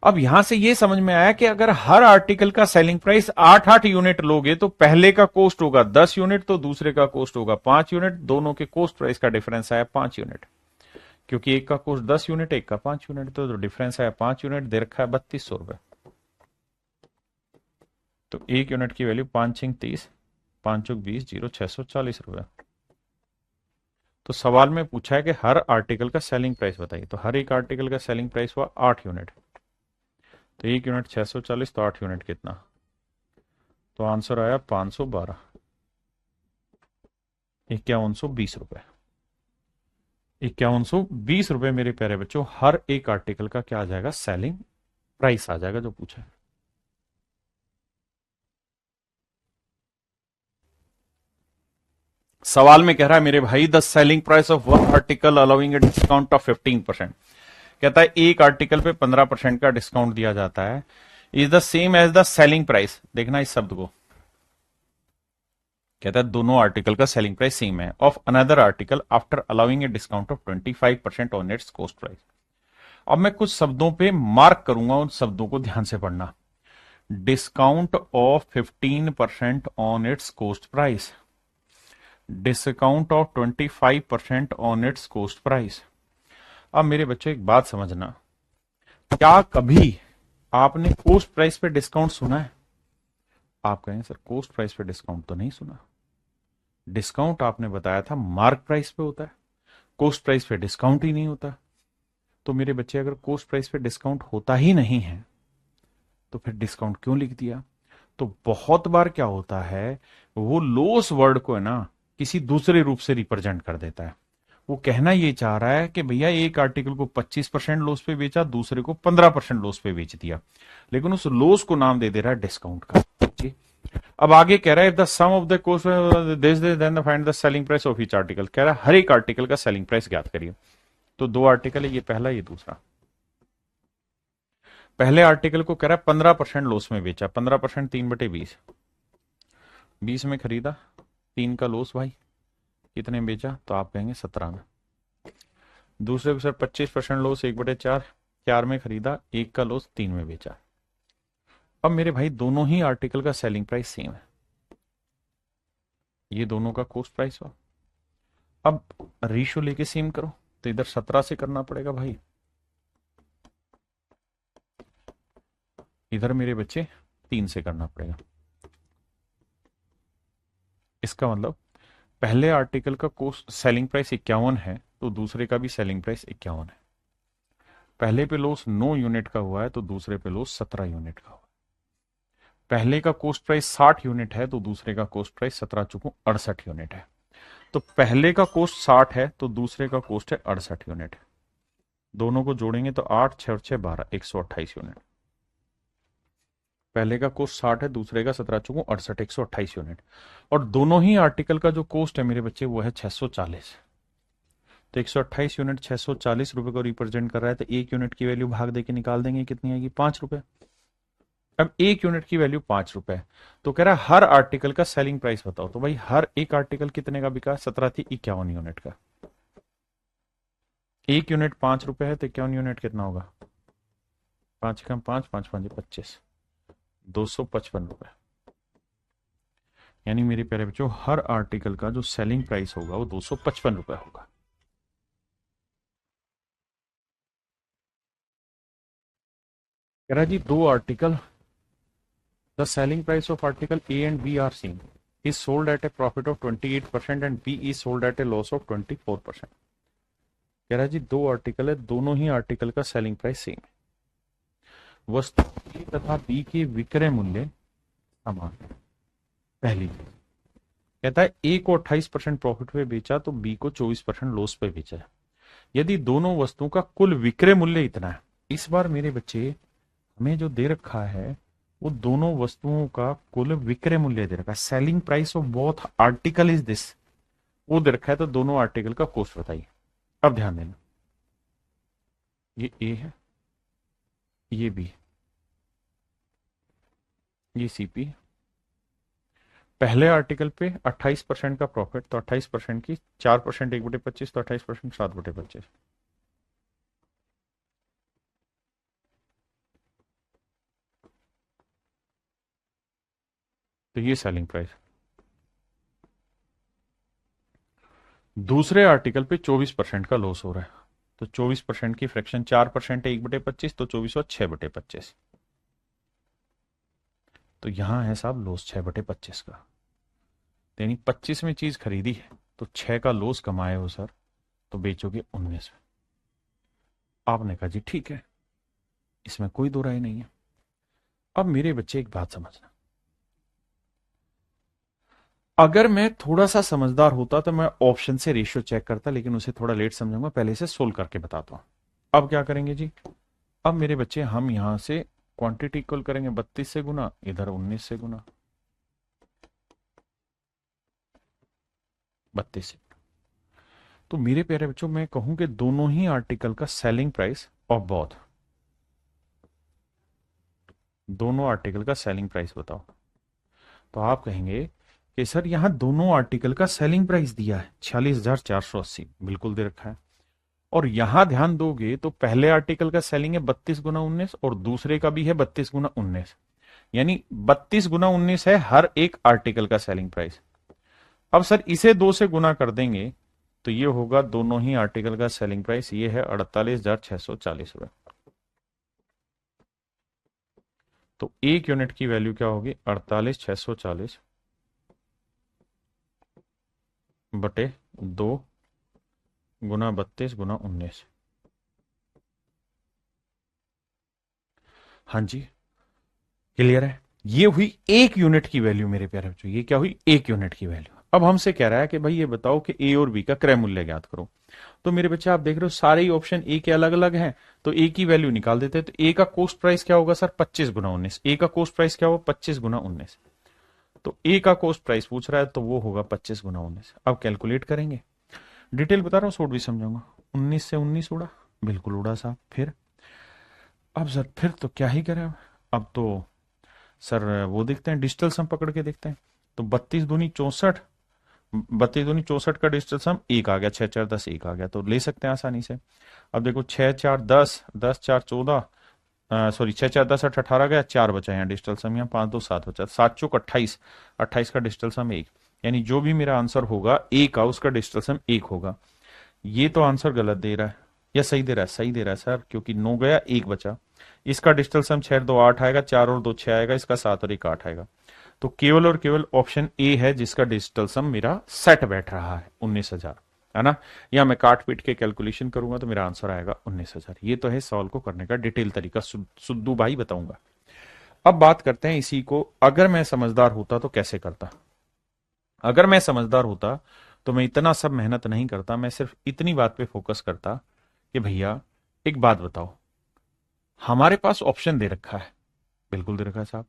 अब यहां से ये समझ में आया कि अगर हर आर्टिकल का सेलिंग प्राइस 8-8 यूनिट लोगे तो पहले का कॉस्ट होगा 10 यूनिट, तो दूसरे का कॉस्ट होगा 5 यूनिट। दोनों के कॉस्ट प्राइस का डिफरेंस आया 5 यूनिट, क्योंकि एक का कॉस्ट 10 यूनिट, एक का 5 यूनिट, तो डिफरेंस आया 5 यूनिट, दे रखा है 3200 रुपए। तो एक यूनिट की वैल्यू 5 6 30, 5 चौक 20, 0 640 रुपए। तो सवाल में पूछा है कि हर आर्टिकल का सेलिंग प्राइस बताइए, तो हर एक आर्टिकल का सेलिंग प्राइस हुआ 8 यूनिट, तो एक यूनिट 640, तो 8 यूनिट कितना? तो आंसर आया 512, 5120 रुपए। 5120 रुपए मेरे प्यारे बच्चों, हर एक आर्टिकल का क्या आ जाएगा? सेलिंग प्राइस आ जाएगा, जो पूछा है। सवाल में कह रहा है मेरे भाई, the selling price of one article allowing a discount of 15%। कहता है एक आर्टिकल पे 15% का डिस्काउंट दिया जाता है, is the same as the selling price. देखना इस शब्द को, कहता है दोनों आर्टिकल का सेलिंग प्राइस सेम है, of another article after allowing a discount of 25% on its cost price. अब मैं कुछ शब्दों पे मार्क करूंगा, उन शब्दों को ध्यान से पढ़ना। Discount of 15% on its cost price, discount of 25% on its cost price. अब मेरे बच्चों एक बात समझना, क्या कभी आपने कॉस्ट प्राइस पे डिस्काउंट सुना है? आप कहें सर कॉस्ट प्राइस पे डिस्काउंट तो नहीं सुना, डिस्काउंट आपने बताया था मार्क प्राइस पे होता है, कॉस्ट प्राइस पे डिस्काउंट ही नहीं होता। तो मेरे बच्चे अगर कॉस्ट प्राइस पे डिस्काउंट होता ही नहीं है तो फिर डिस्काउंट क्यों लिख दिया? तो बहुत बार क्या होता है, वो लॉस वर्ड को है ना किसी दूसरे रूप से रिप्रेजेंट कर देता है। वो कहना ये चाह रहा है कि भैया एक आर्टिकल को 25% लॉस पे बेचा, दूसरे को 15% लॉस पे बेच दिया, लेकिन उस लॉस को नाम दे दे रहा है डिस्काउंट का जी। अब आगे कह रहा है, if the sum of the cost this then find the selling price of each article. कह रहा है हर एक आर्टिकल का सेलिंग प्राइस ज्ञात करिए। तो 2 आर्टिकल है, ये पहला ये दूसरा। पहले आर्टिकल को कह रहा है 15% लॉस में बेचा, 15% 3/20, 20 में खरीदा, 3 का लॉस भाई, कितने में बेचा? तो आप कहेंगे 17 में। दूसरे को सर 25% लॉस, 1/4, 4 में खरीदा, 1 का लॉस, 3 में बेचा। अब मेरे भाई दोनों ही आर्टिकल का सेलिंग प्राइस सेम है, ये दोनों का कॉस्ट प्राइस हुआ। अब रेशियो लेके सेम करो, तो इधर 17 से करना पड़ेगा भाई, इधर मेरे बच्चे 3 से करना पड़ेगा। इसका मतलब पहले आर्टिकल का कॉस्ट सेलिंग प्राइस 51 है, तो दूसरे का भी सेलिंग प्राइस 51 है। पहले पे लॉस 9 यूनिट का हुआ है, तो दूसरे पे लॉस 17 यूनिट का हुआ है। पहले का कॉस्ट प्राइस 60 यूनिट है, तो दूसरे का कॉस्ट प्राइस 17 चुकू 68 यूनिट है। तो पहले का कॉस्ट 60 है, तो दूसरे का कॉस्ट है 68 यूनिट। दोनों को जोड़ेंगे तो 8 6 और 6 12, 128 यूनिट। पहले का कॉस्ट 60 है, दूसरे का 17 चुकू 68, 128 यूनिट। और दोनों ही आर्टिकल का जो कॉस्ट है मेरे बच्चे वो है 640। तो 128 यूनिट 640 रुपए को रिप्रेजेंट कर रहा है, तो एक यूनिट की वैल्यू भाग देके निकाल देंगे, कितनी आएगी? 5 रुपए। अब एक यूनिट की वैल्यू 5 रुपए, तो कह रहा है हर आर्टिकल का सेलिंग प्राइस बताओ। तो भाई हर एक आर्टिकल कितने का बिका? 17 थी, 51 यूनिट का। एक यूनिट 5 रुपए है, तो 51 यूनिट कितना होगा? 5 कम 5, 5 5 25, 255 रुपए। यानी मेरे प्यारे बच्चों हर आर्टिकल का जो सेलिंग प्राइस होगा वो 255 रुपए होगा। कह रहा है जी दो article, the selling price of article A and B are same, is sold at a profit of 28% and B is sold at a loss of 24%। कह रहा है जी दो आर्टिकल है, दोनों ही आर्टिकल का सेलिंग प्राइस सेम है, वस्तु ए तथा बी के विक्रय मूल्य समान है। पहली चीज कहता है ए को 28% प्रॉफिट पे बेचा, तो बी को 24% लॉस पे बेचा है। यदि दोनों वस्तुओं का कुल विक्रय मूल्य इतना है, इस बार मेरे बच्चे हमें जो दे रखा है वो दोनों वस्तुओं का कुल विक्रय मूल्य दे रखा है, selling price of both article is this, वो दे रखा है। तो दोनों आर्टिकल का कॉस्ट बताइए। अब ध्यान देना, ये ए है, ये बी, ये सीपी। पहले आर्टिकल पे 28% का प्रॉफिट, तो 28% की 4% 1/25, तो 28% 7/25। तो ये सेलिंग प्राइस। दूसरे आर्टिकल पे 24% का लॉस हो रहा है, तो 24% की फ्रैक्शन 4% है 1/25, तो 24 और 6/25। तो यहां है साहब लॉस 6/25 का। यानी 25 में चीज खरीदी है, तो 6 का लॉस कमाए हो सर, तो बेचोगे 19 में। आपने कहा जी ठीक है, इसमें कोई दो राय नहीं है। अब मेरे बच्चे एक बात समझना, अगर मैं थोड़ा सा समझदार होता तो मैं ऑप्शन से रेशियो चेक करता, लेकिन उसे थोड़ा लेट समझूंगा, पहले से सोल्व करके बताता हूं। अब क्या करेंगे जी? अब मेरे बच्चे हम यहां से क्वांटिटी इक्वल करेंगे 32 से गुना, इधर 19 से गुना, 32 से। तो मेरे प्यारे बच्चों मैं कहूं कि दोनों ही आर्टिकल का सेलिंग प्राइस ऑफ बोथ, दोनों आर्टिकल का सेलिंग प्राइस बताओ। तो आप कहेंगे कि सर यहां दोनों आर्टिकल का सेलिंग प्राइस दिया है 46,480, बिल्कुल दे रखा है। और यहां ध्यान दोगे तो पहले आर्टिकल का सेलिंग है 32 गुना 19, और दूसरे का भी है 32 गुना 19, यानी 32 गुना 19 है हर एक आर्टिकल का सेलिंग प्राइस। अब सर इसे 2 से गुना कर देंगे, तो ये होगा दोनों ही आर्टिकल का सेलिंग प्राइस, ये है 48,640 रुपए। तो एक यूनिट की वैल्यू क्या होगी? 48,640 बटे 2 गुना 32 गुना 19। हाँ जी, क्लियर है? ये हुई एक यूनिट की वैल्यू मेरे प्यारे बच्चों, ये क्या हुई? एक यूनिट की वैल्यू। अब हमसे कह रहा है कि भाई ये बताओ कि ए और बी का क्रय मूल्य ज्ञात करो। तो मेरे बच्चे आप देख रहे हो सारे ही ऑप्शन ए के अलग अलग हैं, तो ए की वैल्यू निकाल देते हैं। तो ए का कॉस्ट प्राइस क्या होगा सर? 25 गुना 19। ए का कॉस्ट प्राइस क्या होगा? 25 गुना 19। तो ए का कॉस्ट प्राइस पूछ रहा है, तो वो होगा 25 गुना 19। अब कैलकुलेट करेंगे, डिटेल बता रहा हूं, शॉर्ट भी समझाऊंगा। 19 से 19 उड़ा, बिल्कुल उड़ा साहब। फिर अब सर फिर तो क्या ही करें, अब तो सर वो देखते हैं, डिजिटल सम पकड़ के देखते हैं। तो 32 दूनी 64, 32 दूनी 64 का डिजिटल सम 1 आ गया, 6 4 10 1 आ गया, तो ले सकते हैं आसानी से। अब देखो 6 4 10, 10 4 14, सॉरी 6 4 10 8 18 गया, 4 बचा यहाँ डिजिटल सम, यहाँ 5 2 7 बचा, 7 चौक 28, 28 का डिजिटल सम 1, यानी जो भी मेरा आंसर होगा ए का उसका डिजिटल सम 1 होगा। ये तो आंसर गलत दे रहा है या सही दे रहा है? सही दे रहा है सर, क्योंकि 9 गया 1 बचा। इसका डिजिटल सम 6 2 8 आएगा, 4 और 2 6 आएगा, इसका 7 और 1 8 आएगा। तो केवल और केवल ऑप्शन ए है जिसका डिजिटल सम मेरा सेट बैठ रहा है 19,000, है ना। या मैं काट पीट के कैलकुलेशन करूंगा तो मेरा आंसर आएगा 19,000। ये तो है सॉल्व को करने का डिटेल तरीका, सुद्दू भाई बताऊंगा। अब बात करते हैं इसी को, अगर मैं समझदार होता तो कैसे करता। अगर मैं समझदार होता तो मैं इतना सब मेहनत नहीं करता, मैं सिर्फ इतनी बात पे फोकस करता कि भैया एक बात बताओ, हमारे पास ऑप्शन दे रखा है, बिल्कुल दे रखा है साहब,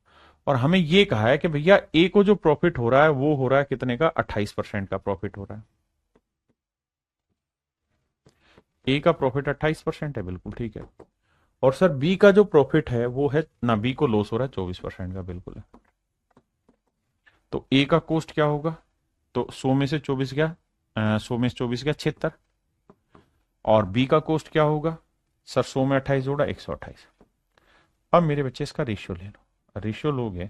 और हमें यह कहा है कि भैया ए को जो प्रॉफिट हो रहा है वो हो रहा है कितने का, 28% का प्रॉफिट हो रहा है। ए का प्रॉफिट 28% है, बिल्कुल ठीक है। और सर बी का जो प्रॉफिट है वो है ना, बी को लॉस हो रहा है 24% का, बिल्कुल है। तो ए का कॉस्ट क्या होगा, तो 100 में से 24 गया, 100 में से 24 गया 76, और बी का कॉस्ट क्या होगा सर, 100 में 28 जोड़ा 128। अब मेरे बच्चे इसका रेशियो ले लो, रेशियो लोगे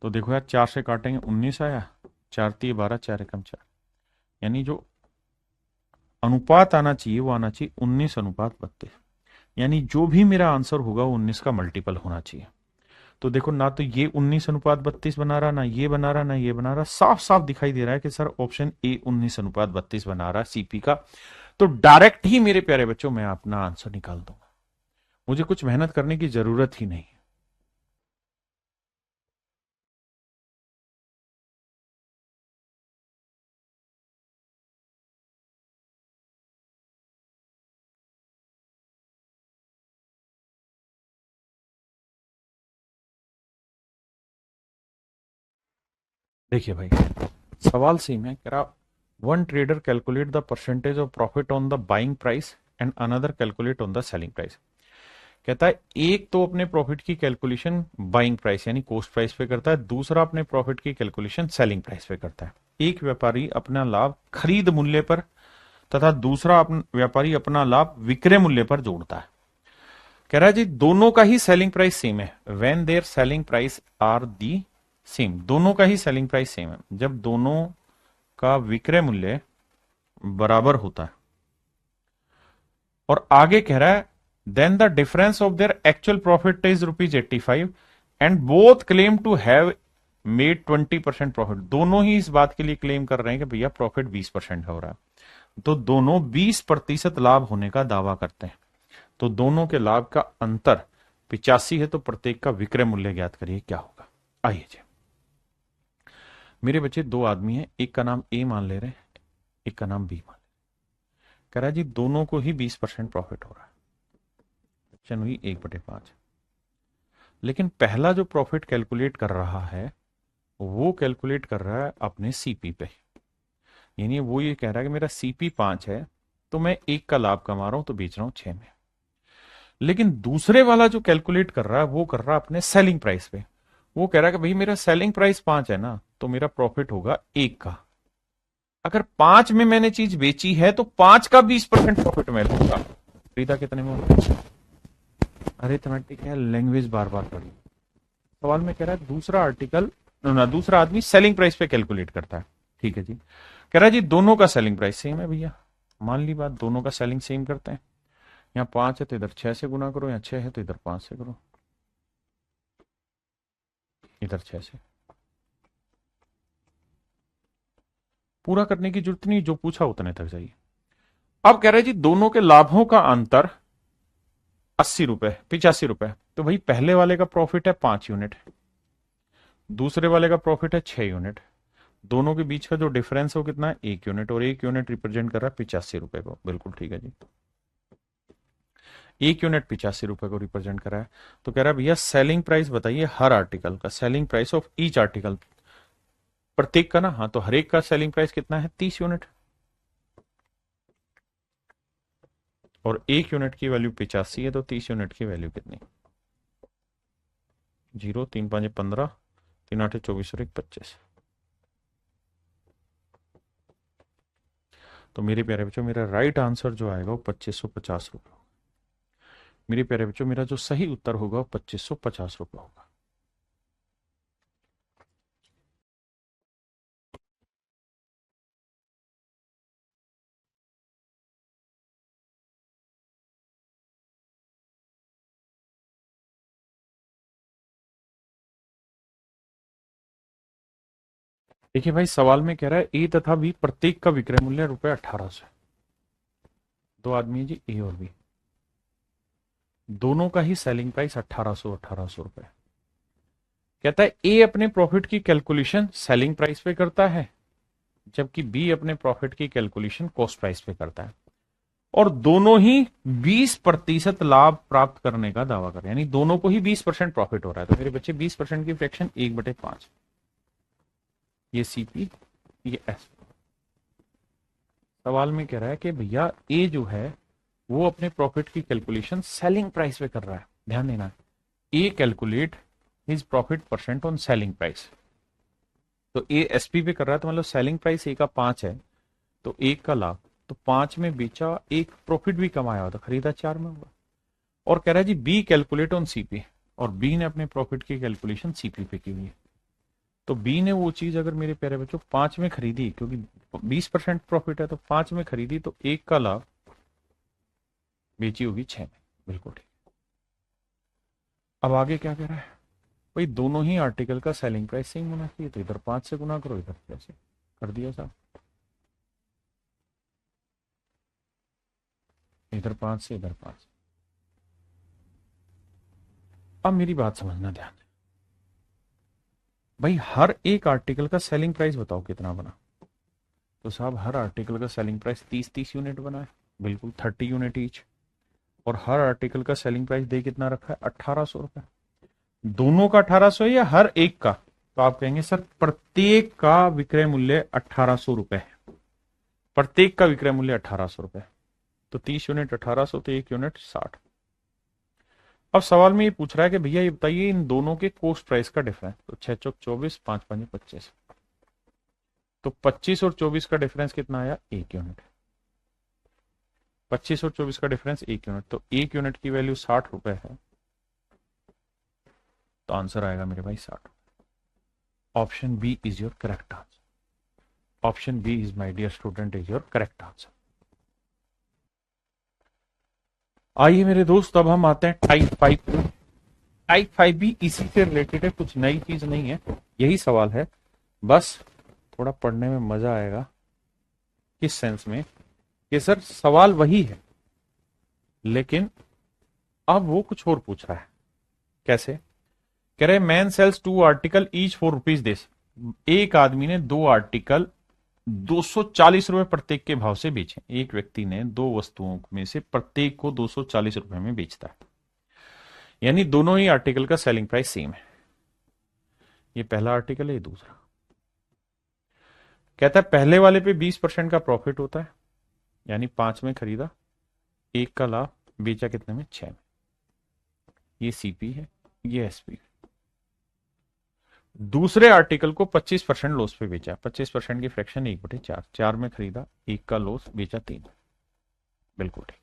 तो देखो यार 4 से काटेंगे 19 आया, 4 3 12, 4 एकम 4, यानी जो अनुपात आना चाहिए वो आना चाहिए 19:32, यानी जो भी मेरा आंसर होगा वो 19 का मल्टीपल होना चाहिए। तो देखो ना तो ये 19:32 बना रहा, ना ये बना रहा, ना ये बना रहा, साफ साफ दिखाई दे रहा है कि सर ऑप्शन ए 19:32 बना रहा है सीपी का। तो डायरेक्ट ही मेरे प्यारे बच्चों मैं अपना आंसर निकाल दूंगा, मुझे कुछ मेहनत करने की जरूरत ही नहीं। देखिए भाई सवाल सेम है, कह रहा one trader calculate the percentage of profit on the buying price and another calculate on the selling price. कहता है एक तो अपने प्रॉफिट की कैलकुलेशन बाइंग प्राइस यानी कॉस्ट प्राइस पे करता है, दूसरा अपने प्रॉफिट की कैलकुलेशन सेलिंग प्राइस पे करता है। एक व्यापारी अपना लाभ खरीद मूल्य पर तथा दूसरा व्यापारी अपना लाभ विक्रय मूल्य पर जोड़ता है। कह रहा है जी दोनों का ही सेलिंग प्राइस सेम है, when their selling price are the same, दोनों का ही सेलिंग प्राइस सेम है जब दोनों का विक्रय मूल्य बराबर होता है। और आगे कह रहा है then the difference of their actual profit is ₹85 and both claim to have made 20% profit. दोनों ही इस बात के लिए क्लेम कर रहे हैं कि भैया प्रॉफिट 20% का हो रहा है, तो दोनों 20% लाभ होने का दावा करते हैं। तो दोनों के लाभ का अंतर 85 है, तो प्रत्येक का विक्रय मूल्य ज्ञात करिए क्या होगा। आइए जी मेरे बच्चे, दो आदमी हैं, एक का नाम ए मान ले रहे हैं, एक का नाम बी मान। कह रहा है जी दोनों को ही 20% प्रॉफिट हो रहा है, ऑप्शन हुई 1/5। लेकिन पहला जो प्रॉफिट कैलकुलेट कर रहा है वो कैलकुलेट कर रहा है अपने सीपी पे, यानी वो ये कह रहा है कि मेरा सीपी 5 है तो मैं 1 का लाभ कमा रहा हूं तो बेच रहा हूं 6 में। लेकिन दूसरे वाला जो कैलकुलेट कर रहा है वो कर रहा है अपने सेलिंग प्राइस पे, वो कह रहा है कि भाई मेरा सेलिंग प्राइस 5 है ना, तो मेरा प्रॉफिट होगा 1 का। अगर 5 में मैंने चीज बेची है तो 5 का 20% प्रॉफिट मैं लूंगा। खरीदा कितने में होगा? अरिथमेटिक है, लैंग्वेज बार बार पढ़ी। सवाल में कह रहा है दूसरा आर्टिकल ना, दूसरा आदमी सेलिंग प्राइस पे कैलकुलेट करता है, ठीक है जी। कह रहा है जी दोनों का सेलिंग प्राइस सेम है भैया, मान ली बात, दोनों का सेलिंग सेम करते हैं। यहाँ 5 है तो इधर 6 से गुना करो, यहाँ 6 है तो इधर 5 से करो, इधर 6 से। पूरा करने की जरूरत नहीं, जो पूछा उतने तक जाइए। अब कह रहे जी दोनों के लाभों का अंतर 80 रुपए 85 रुपए, तो भाई पहले वाले का प्रॉफिट है 5 यूनिट, दूसरे वाले का प्रॉफिट है 6 यूनिट, दोनों के बीच का जो डिफरेंस है वो कितना है 1 यूनिट, और 1 यूनिट रिप्रेजेंट कर रहा है 85 रुपए को, बिल्कुल ठीक है जी। 1 यूनिट 85 रुपए को रिप्रेजेंट कर रहा है। तो कह रहा है भैया सेलिंग प्राइस बताइए हर आर्टिकल का, selling price of each article, प्रत्येक का ना, हाँ तो हर एक का सेलिंग प्राइस कितना है 30 यूनिट, और 1 यूनिट की वैल्यू 85 है, तो 30 यूनिट की वैल्यू कितनी, 0 3 5 15, 3 8 24 और 1 25। तो मेरे प्यारे बच्चों मेरा राइट आंसर जो आएगा वो 2550 रुपये होगा। मेरे प्यारे बच्चों मेरा जो सही उत्तर होगा वो 2550 रुपये होगा। देखिए भाई, सवाल में कह रहा है ए तथा बी प्रत्येक का विक्रय मूल्य ₹1800 है। दो आदमी है जी, ए और बी, दोनों का ही सेलिंग प्राइस 1800 रुपए। कहता है ए अपने प्रॉफिट की कैलकुलेशन सेलिंग प्राइस पे करता है, जबकि बी अपने प्रॉफिट की कैलकुलेशन कॉस्ट प्राइस पे करता है, और दोनों ही 20% लाभ प्राप्त करने का दावा कर रहे हैं, यानी दोनों को ही 20% प्रॉफिट हो रहा है। तो मेरे बच्चे 20% की फ्रैक्शन 1/5, ये सीपी, ये एस। सवाल में कह रहा है कि भैया ए जो है वो अपने प्रॉफिट की कैलकुलेशन सेलिंग प्राइस पे कर रहा है। ध्यान देना, ए calculate his profit percent on selling price. तो ए एसपी पे कर रहा है, तो मतलब सेलिंग प्राइस ए का 5 है, तो 1 का लाभ, तो 5 में बेचा, एक प्रॉफिट भी कमाया होता, खरीदा 4 में होगा। और कह रहा है जी बी कैलकुलेट ऑन सीपी, और बी ने अपने प्रॉफिट की कैलकुलेशन सीपी पे की हुई है। तो बी ने वो चीज अगर मेरे प्यारे बच्चों 5 में खरीदी, क्योंकि 20% प्रॉफिट है, तो 5 में खरीदी, तो 1 का लाभ बेची होगी 6 में। बिल्कुल ठीक। अब आगे क्या कह रहा है भाई, दोनों ही आर्टिकल का सेलिंग प्राइस सेम होना चाहिए, तो इधर 5 से गुना करो, इधर कैसे कर दिया साहब, इधर 5 से इधर 5। अब मेरी बात समझना ध्यान से भाई, हर एक आर्टिकल का सेलिंग प्राइस बताओ कितना बना। तो साहब हर आर्टिकल का सेलिंग प्राइस 30-30 यूनिट बना है, बिल्कुल 30 यूनिट ईच। और हर आर्टिकल का सेलिंग प्राइस दे कितना रखा है, 1800 रुपए। दोनों का 1800 या हर एक का? तो आप कहेंगे सर प्रत्येक का विक्रय मूल्य 1800 रुपए है, प्रत्येक का विक्रय मूल्य 1800 रुपए। तो 30 यूनिट 1800, तो 1 यूनिट 60। अब सवाल में ये पूछ रहा है कि भैया ये बताइए इन दोनों के कॉस्ट प्राइस का डिफरेंस। तो 6 चौक 24, 5 5 25, तो 25 और 24 का डिफरेंस कितना आया, 1 यूनिट। 25 और 24 का डिफरेंस 1 यूनिट, तो 1 यूनिट की वैल्यू 60 रुपए है, तो आंसर आएगा मेरे भाई 60। Option B is your correct answer. Option B is my dear student is your correct answer. आइए मेरे दोस्त, अब हम आते हैं टाइप 5 पे। टाइप 5 भी इसी से रिलेटेड है, कुछ नई चीज नहीं है, यही सवाल है, बस थोड़ा पढ़ने में मजा आएगा। किस सेंस में कि सर सवाल वही है, लेकिन अब वो कुछ और पूछ रहा है। कैसे? कह रहे man sells 2 article each ₹4 this. एक आदमी ने 2 आर्टिकल 240 रुपए प्रत्येक के भाव से बेचे। एक व्यक्ति ने 2 वस्तुओं में से प्रत्येक को 240 रुपए में बेचता है, यानी दोनों ही आर्टिकल का सेलिंग प्राइस सेम है। ये पहला आर्टिकल है, ये दूसरा। कहता है पहले वाले पे 20% का प्रॉफिट होता है, यानी 5 में खरीदा, 1 का लाभ, बेचा कितने में, 6 में। ये सीपी है, ये एसपी। दूसरे आर्टिकल को 25% लॉस पे बेचा, 25% की फ्रैक्शन 1/4, 4 में खरीदा, 1 का लॉस, बेचा 3 में। बिल्कुल ठीक।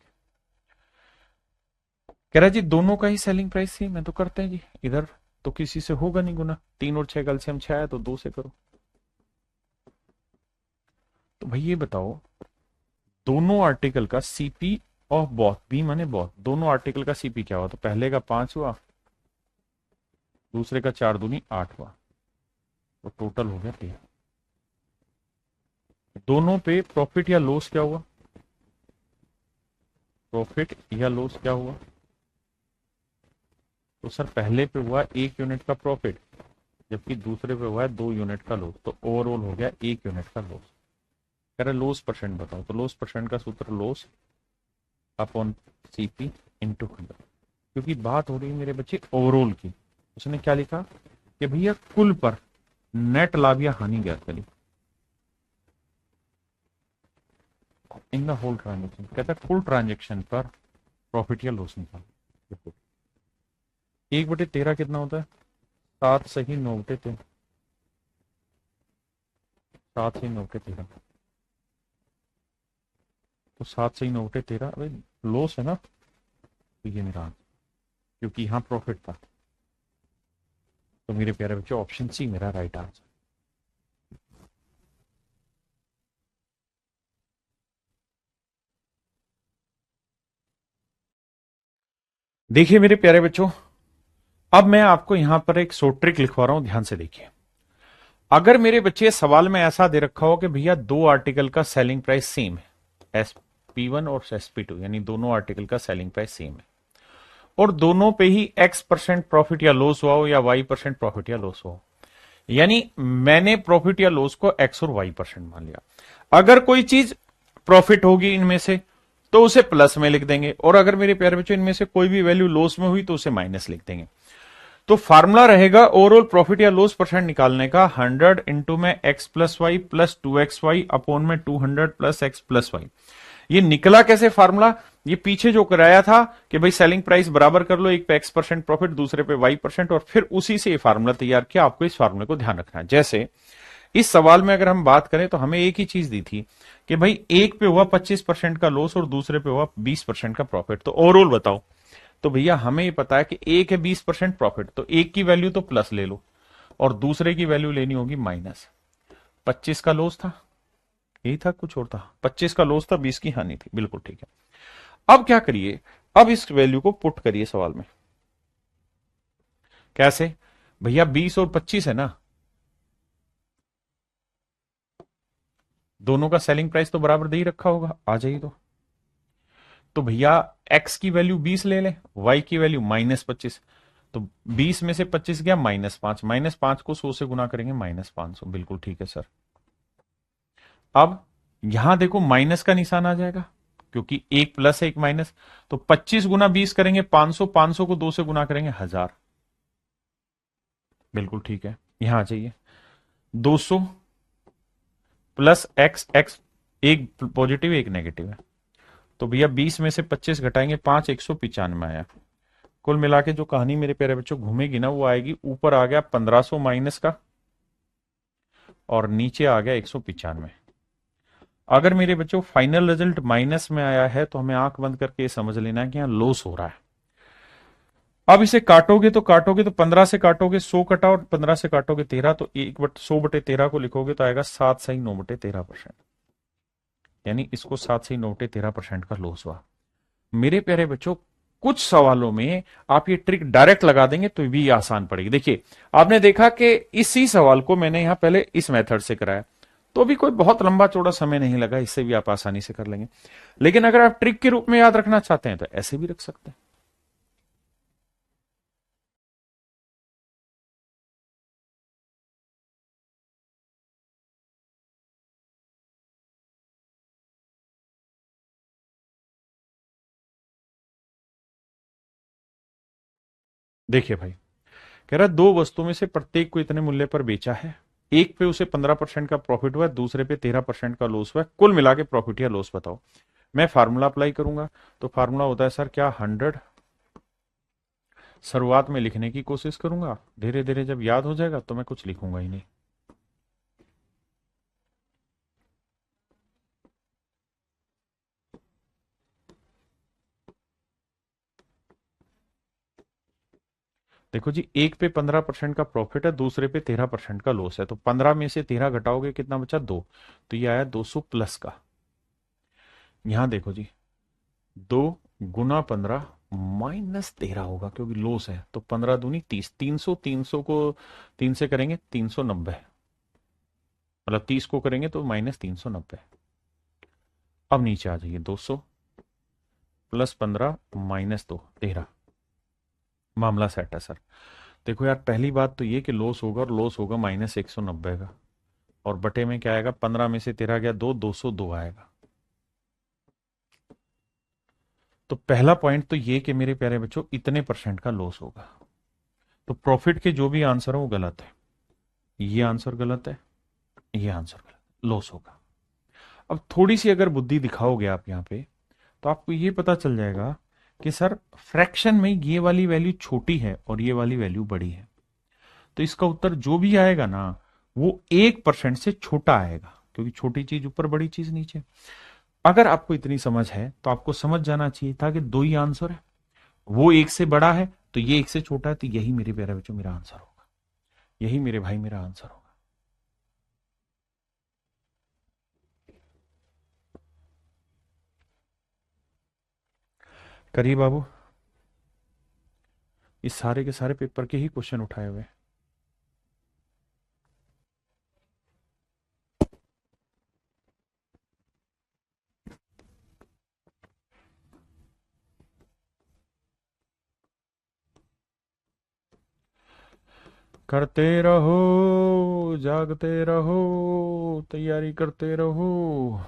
कह रहा जी दोनों का ही सेलिंग प्राइस सेम है, तो करते हैं जी, इधर तो किसी से होगा नहीं गुना, 3 और 6 का एलसीएम 6 है, तो 2 से करो। तो भाई ये बताओ दोनों आर्टिकल का सीपी ऑफ बॉथ, बी माने बॉथ, दोनों आर्टिकल का सीपी क्या हुआ। तो पहले का 5 हुआ, दूसरे का 4 दूनी 8 हुआ, तो टोटल हो गया 13। दोनों पे प्रॉफिट या लॉस क्या हुआ, प्रॉफिट या लॉस क्या हुआ। तो सर पहले पे हुआ 1 यूनिट का प्रॉफिट, जबकि दूसरे पे हुआ है 2 यूनिट का लॉस, तो ओवरऑल हो गया 1 यूनिट का लॉस। कह रहे लॉस परसेंट बताओ, तो लॉस परसेंट का सूत्र लॉस अपॉन सीपी इंटू 100, क्योंकि बात हो रही है मेरे बच्चे ओवरऑल की। उसने क्या लिखा कि भैया कुल पर नेट लाभ या हानि ज्ञात करी इन द होल ट्रांजेक्शन। कहता है कुल ट्रांजेक्शन पर प्रॉफिट या लॉस निकाल। 1/13 कितना होता है, 7 सही 9/3, 7 सही 9/13, तो 7 से ही 9 बटे 13, अरे लॉस है ना, तो ये मेरा आंसर, क्योंकि यहां प्रॉफिट था। तो मेरे प्यारे बच्चों ऑप्शन सी मेरा राइट आंसर। देखिए मेरे प्यारे बच्चों, अब मैं आपको यहां पर एक शॉर्ट ट्रिक लिखवा रहा हूं, ध्यान से देखिए। अगर मेरे बच्चे सवाल में ऐसा दे रखा हो कि भैया दो आर्टिकल का सेलिंग प्राइस सेम है, SP1 और SP2, यानी दोनों आर्टिकल का सेलिंग प्राइस सेम है, और दोनों पे ही X% प्रॉफिट या लॉस हुआ हो या Y% प्रॉफिट या लॉस हुआ हो, यानी मैंने प्रॉफिट या लॉस को X और Y% मान लिया। अगर कोई चीज प्रॉफिट होगी इनमें से तो उसे प्लस में लिख देंगे, और अगर मेरे प्यारे बच्चों इनमें से कोई भी वैल्यू लॉस में हुई तो उसे माइनस लिख देंगे। तो फार्मूला रहेगा ओवरऑल प्रॉफिट या लॉस परसेंट निकालने का 100 इंटू में x plus y plus 2xy upon में 200 प्लस x प्लस वाई। ये निकला कैसे फार्मूला? ये पीछे जो कराया था कि भाई सेलिंग प्राइस बराबर कर लो, एक पे x% प्रॉफिट दूसरे पे y%, और फिर उसी से ये फार्मूला तैयार किया। आपको इस फार्मूले को ध्यान रखना है। जैसे इस सवाल में अगर हम बात करें तो हमें एक ही चीज दी थी कि भाई एक पे हुआ 25% का लॉस और दूसरे पे हुआ 20% का प्रॉफिट, तो ओवरऑल बताओ। तो भैया हमें ये पता है कि एक है 20% प्रॉफिट, तो एक की वैल्यू तो प्लस ले लो और दूसरे की वैल्यू लेनी होगी माइनस। 25 का लॉस था, यही था, कुछ और था, 25 का लॉस था, 20 की हानि थी, बिल्कुल ठीक है। अब क्या करिए, अब इस वैल्यू को पुट करिए सवाल में। कैसे भैया? 20 और 25 है ना, दोनों का सेलिंग प्राइस तो बराबर दे ही रखा होगा, आ जाइए। तो भैया x की वैल्यू 20 ले लें, y की वैल्यू -25, तो 20 में से 25 गया -5, -5 को 100 से गुना करेंगे -500, बिल्कुल ठीक है सर। अब यहां देखो माइनस का निशान आ जाएगा, क्योंकि एक प्लस है एक माइनस, तो 25 गुना 20 करेंगे 500, 500 को 2 से गुना करेंगे 1000, बिल्कुल ठीक है। यहां आ जाइए, 200 प्लस एक्स, एक्स एक पॉजिटिव एक नेगेटिव है, तो भैया 20 में से 25 घटाएंगे 5, 195 आया। कुल मिला के जो कहानी मेरे प्यारे बच्चों घूमेगी ना, वो आएगी, ऊपर आ गया 1500 माइनस का और नीचे आ गया 195। अगर मेरे बच्चों फाइनल रिजल्ट माइनस में आया है तो हमें आंख बंद करके समझ लेना है कि यहां लॉस हो रहा है। अब इसे काटोगे तो 15 से काटोगे 100 कटा, और 15 से काटोगे 13, तो 100/13 को लिखोगे तो आएगा 7 सही 9/13%, यानी इसको 7 सही 9/13% का लॉस हुआ। मेरे प्यारे बच्चों कुछ सवालों में आप ये ट्रिक डायरेक्ट लगा देंगे तो भी आसान पड़ेगी। देखिए आपने देखा कि इसी सवाल को मैंने यहां पहले इस मेथड से कराया, तो भी कोई बहुत लंबा चौड़ा समय नहीं लगा, इससे भी आप आसानी से कर लेंगे। लेकिन अगर आप ट्रिक के रूप में याद रखना चाहते हैं तो ऐसे भी रख सकते हैं। देखिए भाई, कह रहा दो वस्तुओं में से प्रत्येक को इतने मूल्य पर बेचा है, एक पे उसे 15% का प्रॉफिट हुआ है, दूसरे पे 13% का लॉस हुआ है, कुल मिला के प्रॉफिट या लॉस बताओ। मैं फार्मूला अप्लाई करूंगा, तो फार्मूला होता है सर क्या, 100। शुरुआत में लिखने की कोशिश करूंगा, धीरे धीरे जब याद हो जाएगा तो मैं कुछ लिखूंगा ही नहीं। देखो जी, एक पे 15% का प्रॉफिट है, दूसरे पे 13% का लॉस है, तो 15 में से 13 घटाओगे कितना बचा, 2, तो ये आया 200 प्लस का। यहां देखो जी, 2 गुना 15 -13 होगा, क्योंकि लॉस है, तो 15 दूनी 30, 300, 300 को 3 से करेंगे 390, मतलब 30 को करेंगे तो -390। अब नीचे आ जाइए, 200 प्लस 15 -2, 13, मामला सेट है सर। देखो यार, पहली बात तो ये कि लॉस होगा, और लॉस होगा -190 का, और बटे में क्या आएगा, 15 में से 13 गया 2, 202 आएगा। तो पहला पॉइंट तो ये कि मेरे प्यारे बच्चों इतने परसेंट का लॉस होगा, तो प्रॉफिट के जो भी आंसर है वो गलत है, ये आंसर गलत है, ये आंसर गलत, लॉस होगा। अब थोड़ी सी अगर बुद्धि दिखाओगे आप यहाँ पे, तो आपको ये पता चल जाएगा कि सर फ्रैक्शन में ये वाली वैल्यू छोटी है और ये वाली वैल्यू बड़ी है, तो इसका उत्तर जो भी आएगा ना, वो 1% से छोटा आएगा, क्योंकि छोटी चीज ऊपर बड़ी चीज नीचे। अगर आपको इतनी समझ है तो आपको समझ जाना चाहिए था कि दो ही आंसर है, वो एक से बड़ा है तो ये एक से छोटा है, तो यही मेरे प्यारे बच्चों मेरा आंसर होगा, यही मेरे भाई मेरा आंसर होगा। करिए बाबू, इस सारे के सारे पेपर के ही क्वेश्चन उठाए हुए। करते रहो, जागते रहो, तैयारी करते रहो।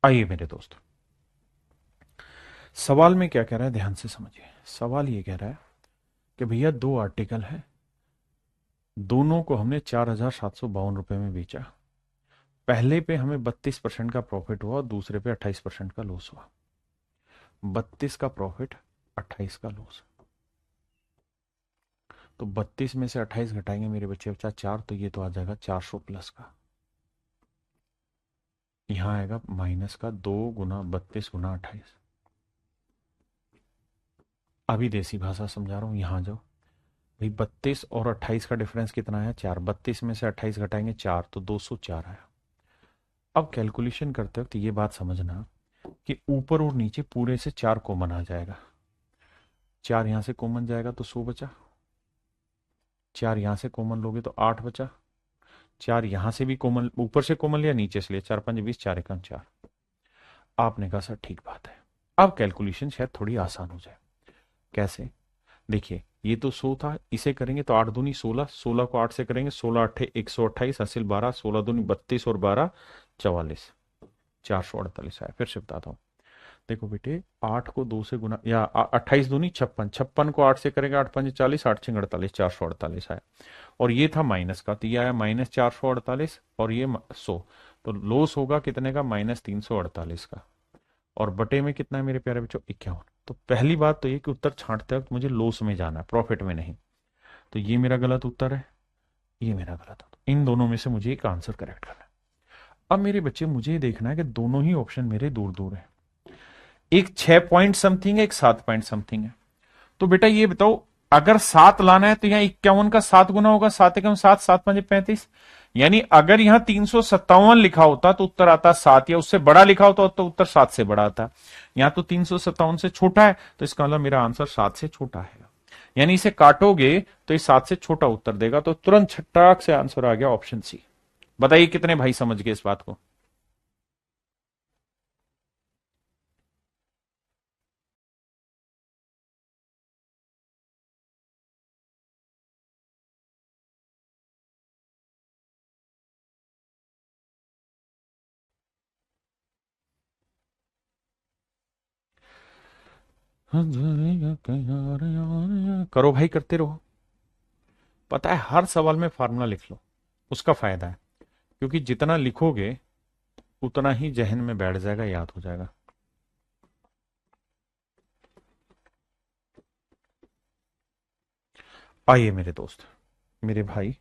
आइए मेरे दोस्त, सवाल में क्या कह रहा है ध्यान से समझिए। सवाल ये कह रहा है कि भैया दो आर्टिकल है, दोनों को हमने 4,752 रुपए में बेचा। पहले पे हमें 32% का प्रॉफिट हुआ, दूसरे पे 28% का लॉस हुआ। 32 का प्रॉफिट, 28 का लॉस। तो 32 में से 28 घटाएंगे मेरे बच्चे बच्चा 4, तो ये तो आ जाएगा 400 प्लस का। यहां आएगा माइनस का 2 × 32 × 28। अभी देसी भाषा समझा रहा हूं, यहां जाओ भाई। 32 और 28 का डिफरेंस कितना है? 4। 32 में से 28 घटाएंगे 4, तो 204 आया। अब कैलकुलेशन करते वक्त ये बात समझना कि ऊपर और नीचे पूरे से 4 कॉमन आ जाएगा। 4 यहां से कॉमन जाएगा तो 100 बचा। 4 यहां से कॉमन लोगे तो 8 बचा। 4 यहां से भी कॉमन, ऊपर से कॉमन लिया, नीचे से लिया, 4 5 20, 4 1 4। आपने कहा सर ठीक बात है, अब कैलकुलेशन शायद थोड़ी आसान हो जाए। कैसे? देखिए, ये तो 100 था, इसे करेंगे तो 8 दूनी 16, 16 को 8 से करेंगे, 16 8 128, हासिल 12, 16 दूनी 32 और 12 44, 448 आया। फिर से बताता हूँ, देखो बेटे, 8 को 2 से गुना, या 28 दूनी 56, 56 को 8 से करेंगे, 8 5 40, 8 6 48, 448 आया। और ये था माइनस का, तो ये आया -448, और ये 100। तो लॉस होगा कितने का? -348 का। और बटे में कितना है मेरे प्यारे बच्चों? 51। तो पहली बात तो ये कि उत्तर छांटते वक्त मुझे लॉस में जाना है, प्रॉफिट में नहीं। तो ये मेरा गलत उत्तर है, ये मेरा गलत उत्तर। इन दोनों में से मुझे एक आंसर करेक्ट करना है। अब मेरे बच्चे मुझे ये देखना है कि दोनों ही ऑप्शन मेरे दूर दूर है। एक 6 पॉइंट समथिंग है, एक 7 पॉइंट समथिंग है। तो बेटा ये बताओ, अगर 7 लाना है तो यहां 51 का 7 गुना होगा, 7 एकम 7, 7 5 35। यानी अगर यहां 357 लिखा होता तो उत्तर आता 7, या उससे बड़ा लिखा होता तो उत्तर 7 से बड़ा आता। यहां तो 357 से छोटा है, तो इसका मतलब मेरा आंसर 7 से छोटा है। यानी इसे काटोगे तो ये 7 से छोटा उत्तर देगा, तो तुरंत छटाक से आंसर आ गया ऑप्शन सी। बताइए कितने भाई समझ गए इस बात को? करो भाई, करते रहो। पता है, हर सवाल में फार्मूला लिख लो, उसका फायदा है। क्योंकि जितना लिखोगे उतना ही जहन में बैठ जाएगा, याद हो जाएगा। आइए मेरे दोस्त, मेरे भाई,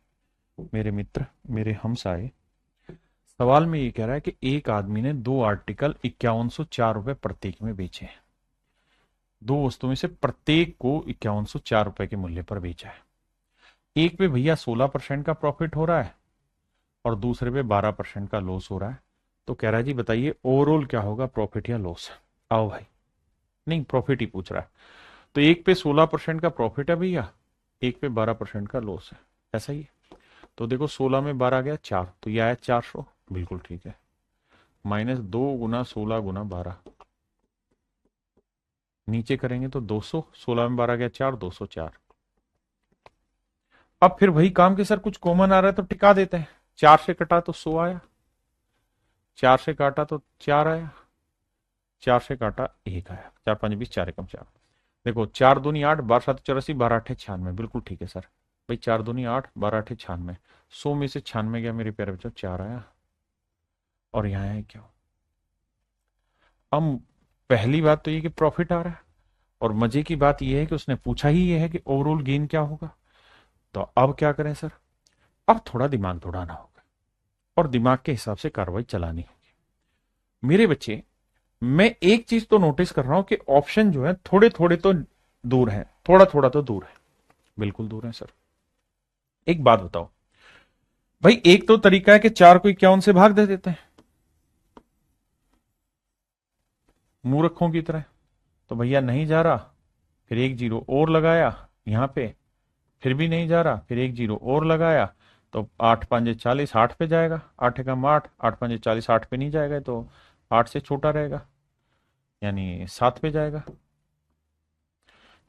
मेरे मित्र, मेरे हमसाए, सवाल में ये कह रहा है कि एक आदमी ने दो आर्टिकल 5104 रुपए प्रत्येक में बेचे हैं। दो वस्तुओं में से प्रत्येक को 5104 रुपए के मूल्य पर बेचा है। एक पे भैया 16% का प्रॉफिट हो रहा है और दूसरे पे 12% का लॉस हो रहा है। तो कह रहा है जी बताइए ओवरऑल क्या होगा, प्रॉफिट या लॉस? आओ भाई, नहीं प्रॉफिट ही पूछ रहा है। तो एक पे 16% का प्रॉफिट है भैया, एक पे 12% का लॉस है, ऐसा ही है। तो देखो 16 में 12 गया 4, तो ये आया 400, बिल्कुल ठीक है। -2 × 16 × 12, नीचे करेंगे तो 200, 16 में 12 गया 4, 204। अब फिर वही काम के सर, कुछ कॉमन आ रहा है तो टिका देते हैं। 4 से कटा तो 100 आया, 4 से काटा तो 4 आया, 4 से काटा 1 आया, 4 5 20, 4 एकम 4। देखो 4 दूनी 8, 12 7 84, 12 8 96, बिल्कुल ठीक है सर। भाई 4 दूनी 8, 12 8 96, 100 में से 96 गया मेरे प्यारे बच्चों, 4 आया। और यहाँ है क्या? अब पहली बात तो ये कि प्रॉफिट आ रहा है, और मजे की बात ये है कि उसने पूछा ही ये है कि ओवरऑल गेन क्या होगा। तो अब क्या करें सर? अब थोड़ा दिमाग दौड़ाना होगा और दिमाग के हिसाब से कार्रवाई चलानी होगी। मेरे बच्चे, मैं एक चीज तो नोटिस कर रहा हूं कि ऑप्शन जो है थोड़े थोड़े तो दूर है, थोड़ा थोड़ा तो दूर है, बिल्कुल दूर है सर। एक बात बताओ भाई, एक तो तरीका है कि 4 को 51 से भाग दे देते हैं मूर्खों की तरह। तो भैया नहीं जा रहा, फिर एक जीरो और लगाया यहां पे, फिर भी नहीं जा रहा, फिर एक जीरो और लगाया, तो 8 5 40, 8 पे जाएगा, 8 एकम 8, 8 5 40, 8 पे नहीं जाएगा, तो 8 से छोटा रहेगा, यानी 7 पे जाएगा।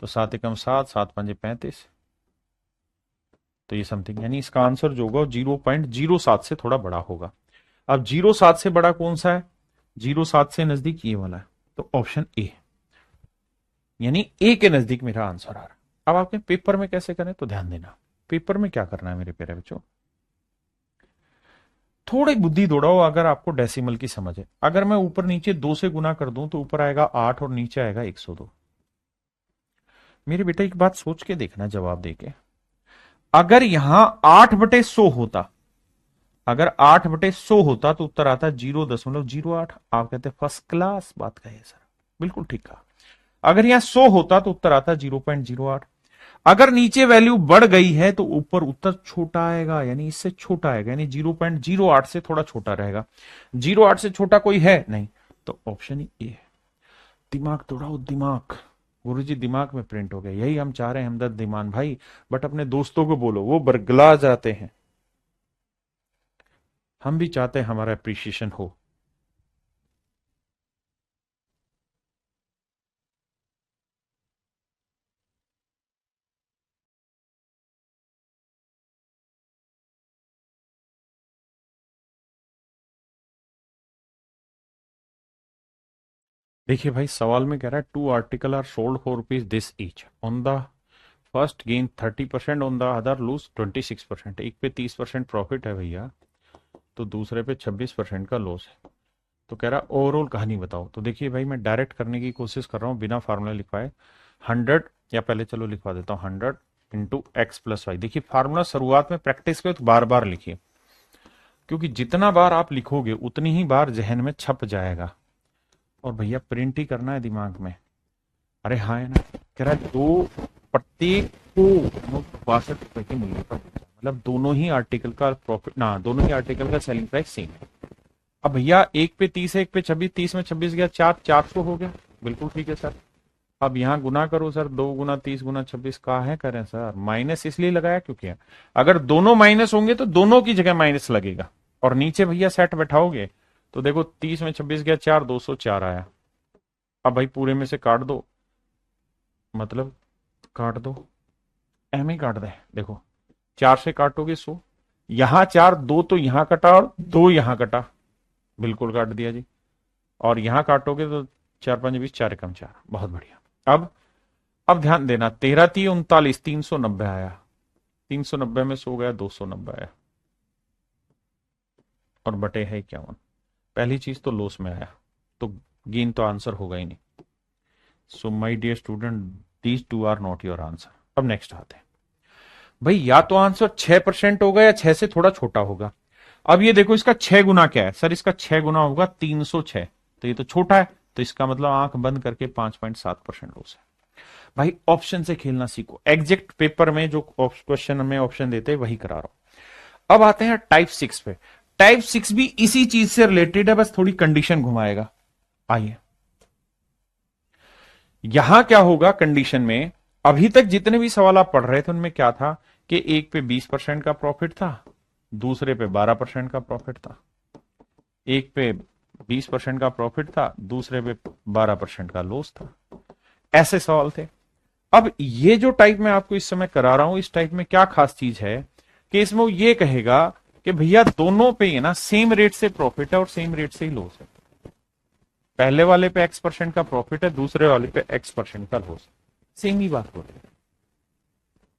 तो 7 एकम 7, 7 5 35, तो ये समथिंग, यानी इसका आंसर जो होगा 0.07 से थोड़ा बड़ा होगा। अब 0.7 से बड़ा कौन सा है? 0.7 से नजदीक ये वाला है, तो ऑप्शन ए, यानी ए के नजदीक मेरा आंसर आ रहा है। अब आपके पेपर में कैसे करें तो ध्यान देना, पेपर में क्या करना है मेरे प्यारे बच्चों, थोड़ी बुद्धि दौड़ाओ। अगर आपको डेसिमल की समझ है, अगर मैं ऊपर नीचे 2 से गुना कर दूं तो ऊपर आएगा 8 और नीचे आएगा 102। मेरे बेटा एक बात सोच के देखना जवाब देके, अगर यहां 8/100 होता, अगर 8/100 होता तो उत्तर आता 0.08। आप कहते फर्स्ट क्लास बात कही सर, बिल्कुल ठीक कहा। अगर यहां 100 होता तो उत्तर आता 0.08। अगर नीचे वैल्यू बढ़ गई है तो ऊपर उत्तर छोटा आएगा, यानी इससे छोटा आएगा, यानी 0.08 से थोड़ा छोटा रहेगा। 0.8 से छोटा कोई है नहीं, तो ऑप्शन ही ए है। दिमाग दौड़ाओ दिमाग, गुरुजी दिमाग में प्रिंट हो गया, यही हम चाह रहे हैं हमदर्द दीमान भाई। बट अपने दोस्तों को बोलो, वो बरगला जाते हैं। हम भी चाहते हैं हमारा अप्रिशिएशन हो। देखिए भाई, सवाल में कह रहा है 2 article are sold for rupees this each, on the first gain 30%, on the other lose 26%। एक पे 30% प्रॉफिट है भैया, तो दूसरे पे 26% का लॉस है। तो कह रहा ओवरऑल कहानी बताओ। तो देखिए भाई, मैं डायरेक्ट करने की कोशिश कर रहा हूँ बिना फार्मूला लिखवाए। 100, या पहले चलो लिखवा देता हूँ, 100 इंटू एक्स प्लस वाई। देखिए फार्मूला शुरुआत में प्रैक्टिस करो तो बार बार लिखिए, क्योंकि जितना बार आप लिखोगे उतनी ही बार जहन में छप जाएगा। और भैया प्रिंट ही करना है दिमाग में। अरे हाँ है ना, कह रहा है दो, प्रत्येक को 62 रुपए के मूल्य का बेचा, मतलब दोनों ही आर्टिकल का प्रॉफिट ना, दोनों ही आर्टिकल का सेलिंग प्राइस सेम है। अब भैया एक पे 30 है, एक पे 26, 30 में 26 गया 4, 400 हो गया, बिल्कुल ठीक है सर। अब यहाँ गुना करो सर, 2 गुना 30 गुना 26 कहा है करें सर, माइनस इसलिए लगाया क्योंकि अगर दोनों माइनस होंगे तो दोनों की जगह माइनस लगेगा। और नीचे भैया सेट बैठाओगे तो देखो 30 में 26 गया 4, 204 आया। अब भाई पूरे में से काट दो, मतलब काट दो, एम ही काट दे। देखो 4 से काटोगे 100, यहां 4, 2 तो यहां कटा और 2 यहां कटा, बिल्कुल काट दिया जी। और यहां काटोगे तो 4 5 20, 4 एकम 4, बहुत बढ़िया। अब ध्यान देना, 13 3 39, 390 आया, 390 में 100 गया, 290 आया, और बटे है 51। पहली चीज तो लॉस में आया, तो गेन तो आंसर होगा ही नहीं। So my dear student, these two are not your answer. अब नेक्स्ट आते हैं भाई, या तो आंसर 6% होगा या 6 से थोड़ा छोटा होगा। अब ये देखो इसका 6 गुना क्या है सर, इसका 6 गुना होगा 306, तो ये तो छोटा है, तो इसका मतलब आंख बंद करके 5.7% लॉस है। भाई ऑप्शन से खेलना सीखो, एग्जैक्ट पेपर में जो क्वेश्चन में ऑप्शन देते हैं वही करा रहा हूं। अब आते हैं टाइप 6 पे। टाइप 6 भी इसी चीज से रिलेटेड है, बस थोड़ी कंडीशन घुमाएगा। आइए, यहां क्या होगा कंडीशन में, अभी तक जितने भी सवाल आप पढ़ रहे थे उनमें क्या था कि एक पे 20% का प्रॉफिट था, दूसरे पे 12% का प्रॉफिट था। एक पे 20% का प्रॉफिट था, दूसरे पे 12% का लॉस था। ऐसे सवाल थे। अब ये जो टाइप मैं आपको इस समय करा रहा हूं, इस टाइप में क्या खास चीज है कि इसमें वो ये कहेगा कि भैया दोनों पे ये ना सेम रेट से प्रॉफिट है और सेम रेट से ही लॉस है। पहले वाले पे X% का प्रॉफिट है, दूसरे वाले पे X% का लॉस, सेम ही बात हो रही है।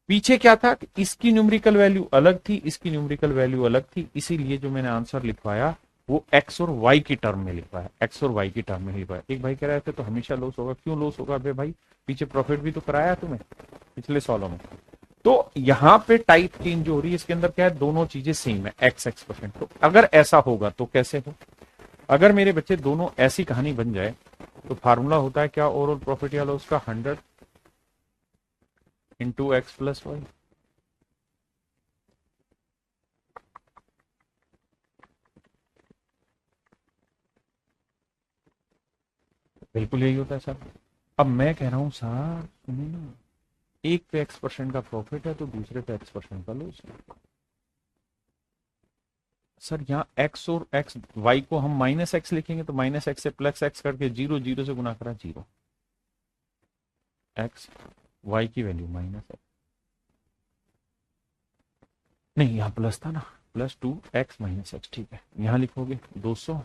पीछे क्या था कि इसकी न्यूमेरिकल वैल्यू अलग थी, इसकी न्यूमेरिकल वैल्यू अलग थी, इसीलिए जो मैंने आंसर लिखवाया वो एक्स और वाई की टर्म में लिखवाया, एक्स और वाई की टर्म में लिखवाया। एक भाई कह रहे थे तो हमेशा लॉस होगा, क्यों लॉस होगा भाई, पीछे प्रॉफिट भी तो कराया तुम्हें पिछले सालों में। तो यहां पे टाइप चेंज हो रही है, इसके अंदर क्या है, दोनों चीजें सेम है, x%। तो अगर ऐसा होगा तो कैसे हो, अगर मेरे बच्चे दोनों ऐसी कहानी बन जाए तो फार्मूला होता है क्या, ओवरऑल प्रॉफिट या लॉस का 100 इंटू x+y। बिल्कुल यही होता है सर। अब मैं कह रहा हूं सर सुनिए ना, एक पे x% का प्रॉफिट है तो दूसरे पे x% का लॉस है। सर यहाँ x और x y को हम -x लिखेंगे तो -x से +x करके 0 0 से गुना करा 0, x y की वैल्यू -x, नहीं यहाँ प्लस था ना, +2x -x, ठीक है, यहाँ लिखोगे 200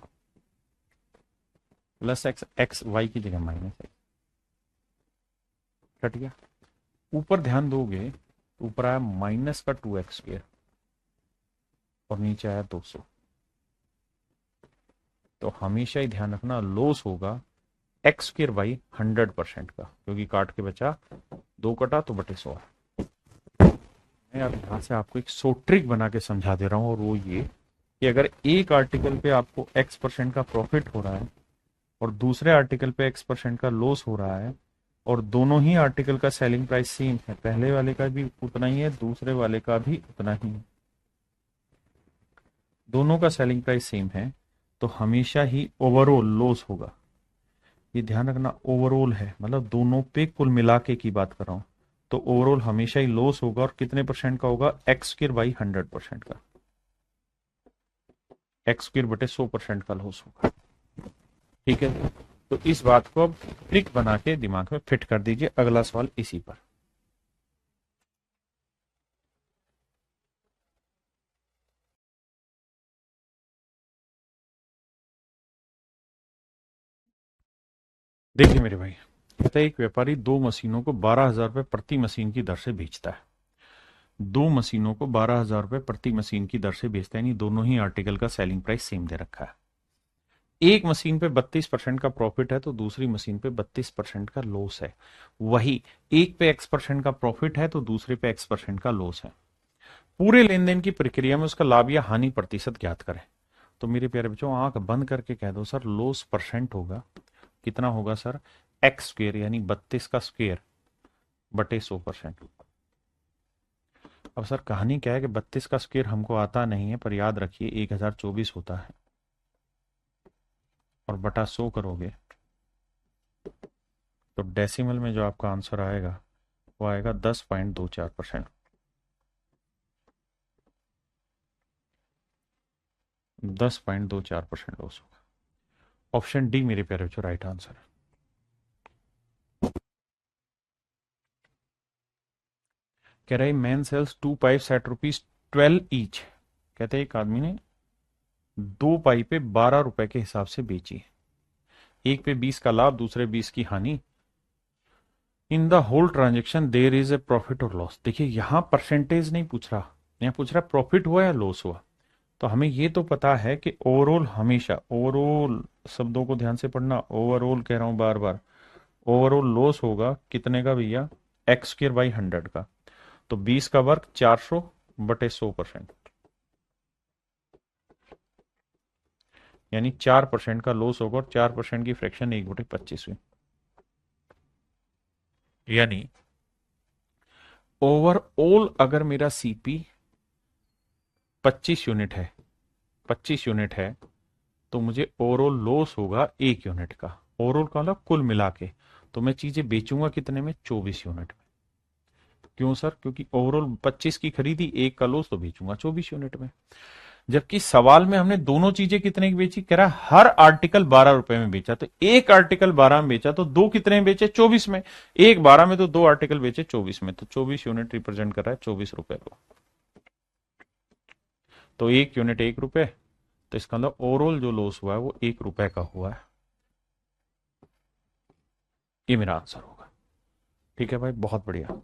प्लस x, x y की जगह -x, कट गया। ऊपर ध्यान दोगे तो ऊपर आया माइनस का 2x² और नीचे आया 200। तो हमेशा ही ध्यान रखना लॉस होगा x² 100% का, क्योंकि काट के बचा 2 कटा तो बटे 100। मैं अब यहाँ से आपको एक सो ट्रिक बना के समझा दे रहा हूँ, और वो ये कि अगर एक आर्टिकल पे आपको x% का प्रॉफिट हो रहा है और दूसरे आर्टिकल पे x% का लॉस हो रहा है, और दोनों ही आर्टिकल का सेलिंग प्राइस सेम है, पहले वाले का भी उतना ही है, दूसरे वाले का भी उतना ही है, दोनों का सेलिंग प्राइस सेम है, तो हमेशा ही ओवरऑल लॉस होगा। ये ध्यान रखना, ओवरऑल है मतलब दोनों पे कुल मिला के की बात कर रहा हूं, तो ओवरऑल हमेशा ही लॉस होगा, और कितने परसेंट का होगा, x² 100% का, x² बटे 100% का लॉस होगा। ठीक है, तो इस बात को अब ट्रिक बना के दिमाग में फिट कर दीजिए, अगला सवाल इसी पर। देखिए मेरे भाई, कहता है एक व्यापारी दो मशीनों को 12,000 रुपए प्रति मशीन की दर से बेचता है, दो मशीनों को 12,000 रुपए प्रति मशीन की दर से बेचता है, यानी दोनों ही आर्टिकल का सेलिंग प्राइस सेम दे रखा है। एक मशीन पे 32% का प्रॉफिट है तो दूसरी मशीन पे 32% का लॉस है। वही एक पे x% का प्रॉफिट है तो दूसरे पे x% का लॉस है। पूरे लेन देन की प्रक्रिया में उसका लाभ या हानि प्रतिशत ज्ञात करें। तो मेरे प्यारे बच्चों, आंख बंद करके कह दो सर, लॉस परसेंट होगा, कितना होगा सर, x² यानी 32 का स्क्वेयर बटे 100%। अब सर कहानी क्या है कि 32 का स्क्वेयर हमको आता नहीं है, पर याद रखिए 1024 होता है, और बटा 100 करोगे तो डेसिमल में जो आपका आंसर आएगा वो आएगा 10.24%। 10.24% लॉस होगा। ऑप्शन डी मेरे प्यारे बच्चों राइट आंसर है। कह रहे man sells 2 pipes at ₹12 each. कहते हैं एक आदमी ने दो पाइपें 12 रुपए के हिसाब से बेची, एक पे 20 का लाभ, दूसरे 20 की हानि। In the whole transaction there is a profit और लॉस। देखिए यहां परसेंटेज नहीं पूछ रहा, यहाँ पूछ रहा प्रॉफिट हुआ या लॉस हुआ। तो हमें ये तो पता है कि ओवरऑल, हमेशा ओवरऑल शब्दों को ध्यान से पढ़ना, ओवरऑल कह रहा हूं बार बार, ओवरऑल लॉस होगा कितने का भैया, x² 100 का, तो 20 का वर्ग 400 बटे 100%, यानी 4% का लॉस होगा, और 4% की फ्रैक्शन 1/25 हुई। यानी ओवरऑल अगर मेरा सीपी 25 यूनिट है, 25 यूनिट है, तो मुझे ओवरऑल लॉस होगा 1 यूनिट का। ओवरऑल का मतलब कुल मिला के, तो मैं चीजें बेचूंगा कितने में, 24 यूनिट में। क्यों सर, क्योंकि ओवरऑल 25 की खरीदी, एक का लॉस, तो बेचूंगा 24 यूनिट में। जबकि सवाल में हमने दोनों चीजें कितने की बेची, कह रहा हर आर्टिकल 12 रुपए में बेचा, तो एक आर्टिकल 12 में बेचा तो दो कितने में बेचे, 24 में। एक 12 में तो दो आर्टिकल बेचे 24 में, तो 24 यूनिट रिप्रेजेंट कर रहा है 24 रुपए को। तो एक यूनिट 1 रुपए, तो इसका मतलब ओवरऑल जो लॉस हुआ है वो 1 रुपए का हुआ है। ये मेरा आंसर होगा। ठीक है भाई, बहुत बढ़िया।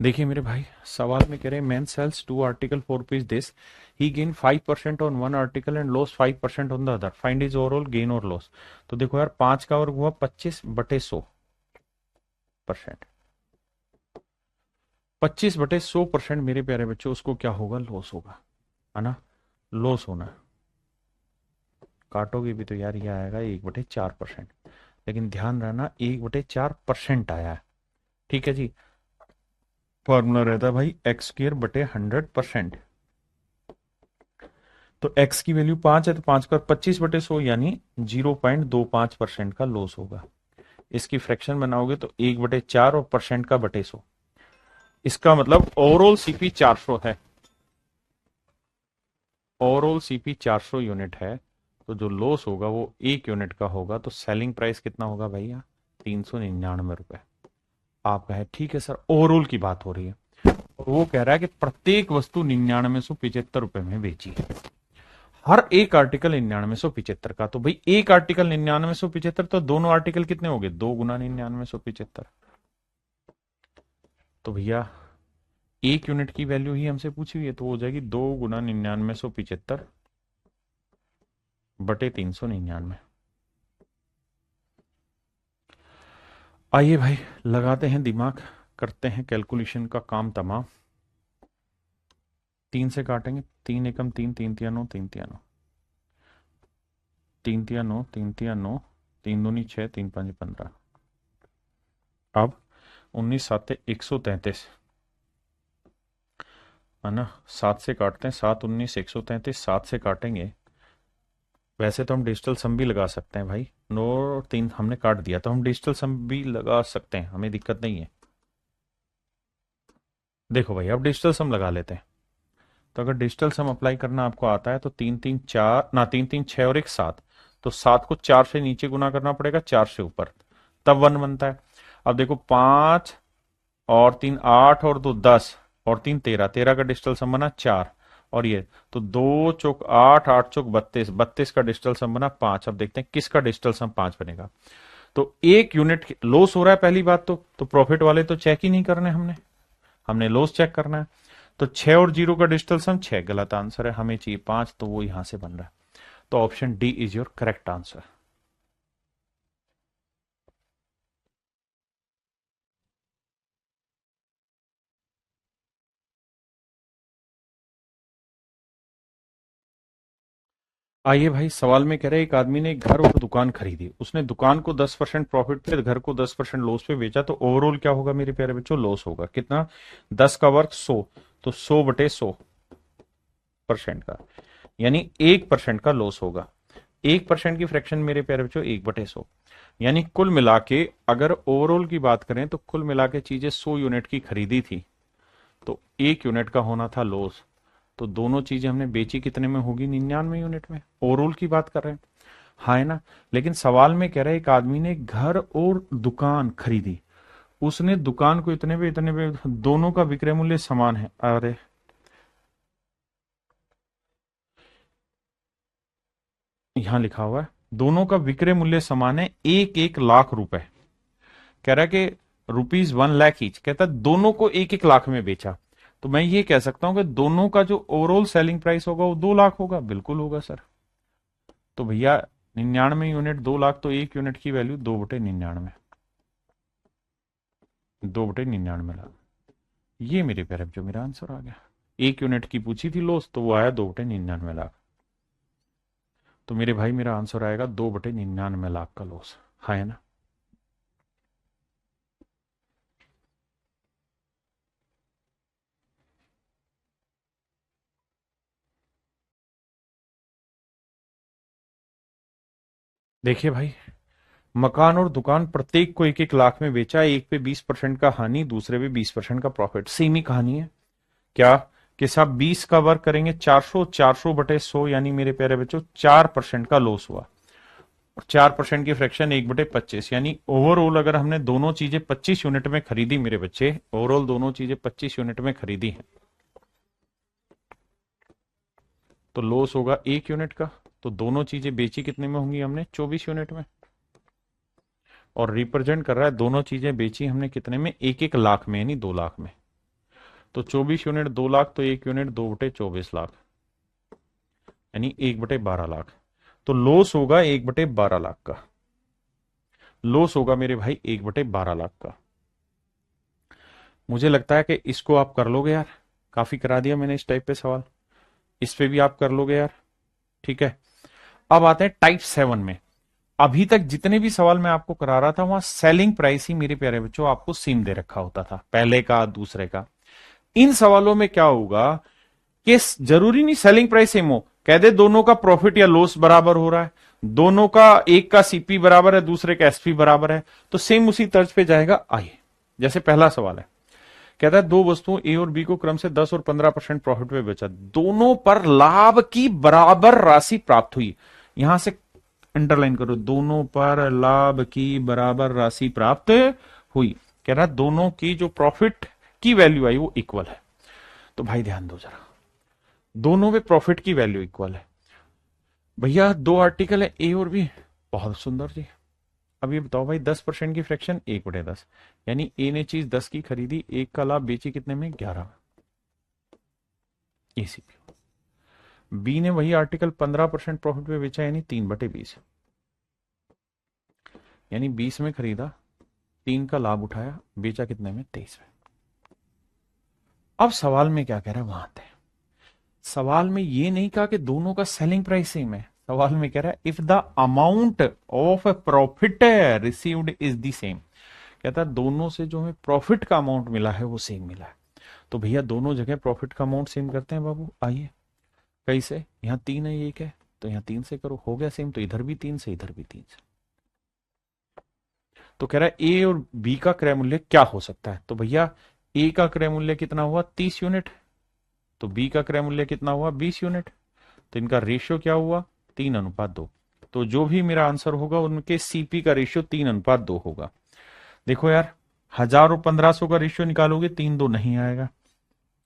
देखिए मेरे भाई, सवाल में कह रहे हैं man sells two article for rupees this, he gain 5% on one article and loss 5% on the other, find is overall gain और लॉस। तो देखो यार, 5 का वर्ग हुआ 25/100%। 25/100% मेरे प्यारे बच्चों, उसको क्या होगा? लॉस होगा, है ना? लॉस होना है। काटोगे भी तो यार ये आएगा 1/4%। लेकिन ध्यान रहना, 1/4% आया है, ठीक है जी। फॉर्मूला रहता है भाई x² बटे 100%। तो x की वैल्यू 5 है, तो 5 का 25/100 यानी 0.25% का लॉस होगा। इसकी फ्रैक्शन बनाओगे तो 1/4 और परसेंट का बटे 100। इसका मतलब ओवरऑल सीपी 400 है, ओवरऑल सीपी 400 यूनिट है। तो जो लॉस होगा वो 1 यूनिट का होगा। तो सेलिंग प्राइस कितना होगा भैया? 399 रुपए। आप कहे ठीक है सर, ओवरऑल की बात हो रही है, और वो कह रहा है कि प्रत्येक वस्तु 9975 रुपए में बेची है, हर एक आर्टिकल 9975 का। तो भाई एक आर्टिकल 9975, तो दोनों आर्टिकल कितने हो गए? 2 गुना 9975। तो भैया 1 यूनिट की वैल्यू ही हमसे पूछी हुई है, तो हो जाएगी 2 गुना 9975 बटे 399। आइए भाई, लगाते हैं दिमाग, करते हैं कैलकुलेशन का काम तमाम। 3 से काटेंगे, 3 एकम 3, 3 तिया 9, 3 तिया 9, 3 तिया 9, 3 तिया 9, 3 दूनी 6, 3 5 15। अब 19 7 133, है ना? 7 से काटते हैं, 7 19 133, 7 से काटेंगे। वैसे तो हम डिजिटल सम भी लगा सकते हैं भाई, 9 और 3 हमने काट दिया, तो हम डिजिटल सम भी लगा सकते हैं, हमें दिक्कत नहीं है। देखो भाई, अब डिजिटल सम लगा लेते हैं। तो अगर डिजिटल सम अप्लाई करना आपको आता है, तो 3 3 4 ना, 3 3 6 और 1 7, तो 7 को 4 से नीचे गुना करना पड़ेगा, 4 से ऊपर, तब 1 बनता है। अब देखो, 5 और 3 8 और 2 10 और 3 13, 13 का डिजिटल सम बना 4, और ये तो 2 चौक 8, 8 चौक 32, 32 का डिजिटल सम बना 5। अब देखते हैं किसका डिजिटल सम 5 बनेगा। तो 1 यूनिट लॉस हो रहा है, पहली बात तो प्रॉफिट वाले तो चेक ही नहीं करने हमने, हमने लॉस चेक करना है। तो 6 और 0 का डिजिटल सम 6 गलत आंसर है, हमें चाहिए 5, तो वो यहां से बन रहा है। तो option D is your correct answer. आइए भाई, सवाल में कह रहे हैं एक आदमी ने एक घर और दुकान खरीदी, उसने दुकान को 10% प्रॉफिट पे, घर को 10% लॉस पे बेचा, तो ओवरऑल क्या होगा मेरे प्यारे बच्चों? लॉस होगा। कितना? 10 का वर्ग 100, तो 100/100% का, यानी 1% का लॉस होगा। 1% की फ्रैक्शन मेरे प्यारे बच्चों 1/100, यानी कुल मिला के अगर ओवरऑल की बात करें, तो कुल मिला के चीजें 100 यूनिट की खरीदी थी, तो 1 यूनिट का होना था लॉस। तो दोनों चीजें हमने बेची कितने में होगी? 99 यूनिट में। ओवरऑल की बात कर रहे हैं, हाँ है ना? लेकिन सवाल में कह रहा है एक आदमी ने घर और दुकान खरीदी, उसने दुकान को इतने पे, दोनों का विक्रय मूल्य समान है। अरे यहां लिखा हुआ है दोनों का विक्रय मूल्य समान है, 1 1 लाख रुपए। कह रहा है कि ₹1 लाख ईच, कहता है दोनों को 1 1 लाख में बेचा। तो मैं ये कह सकता हूं कि दोनों का जो ओवरऑल सेलिंग प्राइस होगा वो 2 लाख होगा। बिल्कुल होगा सर। तो भैया 99 यूनिट 2 लाख, तो 1 यूनिट की वैल्यू 2/99, 2/99 लाख। ये मेरे प्यारे जो मेरा आंसर आ गया। 1 यूनिट की पूछी थी लॉस, तो वो आया 2/99 लाख। तो मेरे भाई मेरा आंसर आएगा 2/99 लाख का लॉस, है ना? देखिए भाई, मकान और दुकान प्रत्येक को 1 1 लाख में बेचा, एक पे 20% का हानि, दूसरे पे 20% का प्रॉफिट। सेम ही कहानी है क्या? कि साहब 20 का वर्क करेंगे 400, 400/100, यानी मेरे प्यारे बच्चों 4% का लॉस हुआ। और 4% की फ्रैक्शन 1/25, यानी ओवरऑल अगर हमने दोनों चीजें 25 यूनिट में खरीदी मेरे बच्चे, ओवरऑल दोनों चीजें 25 यूनिट में खरीदी हैं, तो लॉस होगा 1 यूनिट का। तो दोनों चीजें बेची कितने में होंगी? हमने 24 यूनिट में। और रिप्रेजेंट कर रहा है दोनों चीजें बेची हमने कितने में? 1 1 लाख में, यानी 2 लाख में। तो 24 यूनिट 2 लाख, तो 1 यूनिट 2/24 लाख, यानी 1/12 लाख। तो लॉस होगा 1/12 लाख का, लॉस होगा मेरे भाई 1/12 लाख का। मुझे लगता है कि इसको आप कर लोगे यार, काफी करा दिया मैंने इस टाइप पे सवाल, इस पे भी आप कर लोगे यार। ठीक है, अब आते हैं टाइप 7 में। अभी तक जितने भी सवाल मैं आपको करा रहा था वहां सेलिंग प्राइस ही मेरे प्यारे बच्चों आपको सेम दे रखा होता था, पहले का दूसरे का। इन सवालों में क्या होगा कि जरूरी नहीं सेलिंग प्राइस सेम हो, कह दे दोनों का प्रॉफिट या लॉस बराबर हो रहा है, दोनों का, एक का सीपी बराबर है दूसरे का एसपी बराबर है, तो सेम उसी तर्ज पे जाएगा। आइए, जैसे पहला सवाल है, कहता है दो वस्तुओं ए और बी को क्रम से 10 और 15% प्रॉफिट में बेचा, दोनों पर लाभ की बराबर राशि प्राप्त हुई। यहां से अंडरलाइन करो, दोनों पर लाभ की बराबर राशि प्राप्त हुई। कह रहा है दोनों की जो प्रॉफिट की वैल्यू आई वो इक्वल है। तो भाई ध्यान दो जरा, दोनों में प्रॉफिट की वैल्यू इक्वल है। भैया दो आर्टिकल है ए और बी, बहुत सुंदर जी। अब ये बताओ भाई 10% की फ्रैक्शन 1/10, यानी ए ने चीज 10 की खरीदी, एक का लाभ बेची कितने में 11 में, एसीपी। बी ने वही आर्टिकल 15% प्रॉफिट पे बेचा, यानी 3/20, यानी 20 में खरीदा, 3 का लाभ उठाया, बेचा कितने में 23 में। अब सवाल में क्या कह रहा है वहां आते हैं। सवाल में ये नहीं कहा कि दोनों का सेलिंग प्राइस सेम है, सवाल में कह रहा है if the amount of profit received is the same. कहता है दोनों से जो हमें प्रॉफिट का अमाउंट मिला है वो सेम मिला है। तो भैया दोनों जगह प्रॉफिट का अमाउंट सेम करते हैं बाबू, आइए। कैसे, यहाँ 3 है एक है, तो यहाँ 3 से करो, हो गया सेम, तो इधर भी 3 से इधर भी 3 से। तो कह रहा है ए और बी का क्रय मूल्य क्या हो सकता है। तो भैया ए का क्रय मूल्य कितना हुआ 30 यूनिट, तो बी का क्रय मूल्य कितना हुआ 20 यूनिट, तो इनका रेशियो क्या हुआ 3:2। तो जो भी मेरा आंसर होगा उनके सीपी का रेशियो 3:2 होगा। देखो यार, 1000 और 1500 का रेशियो निकालोगे 3:2 नहीं आएगा,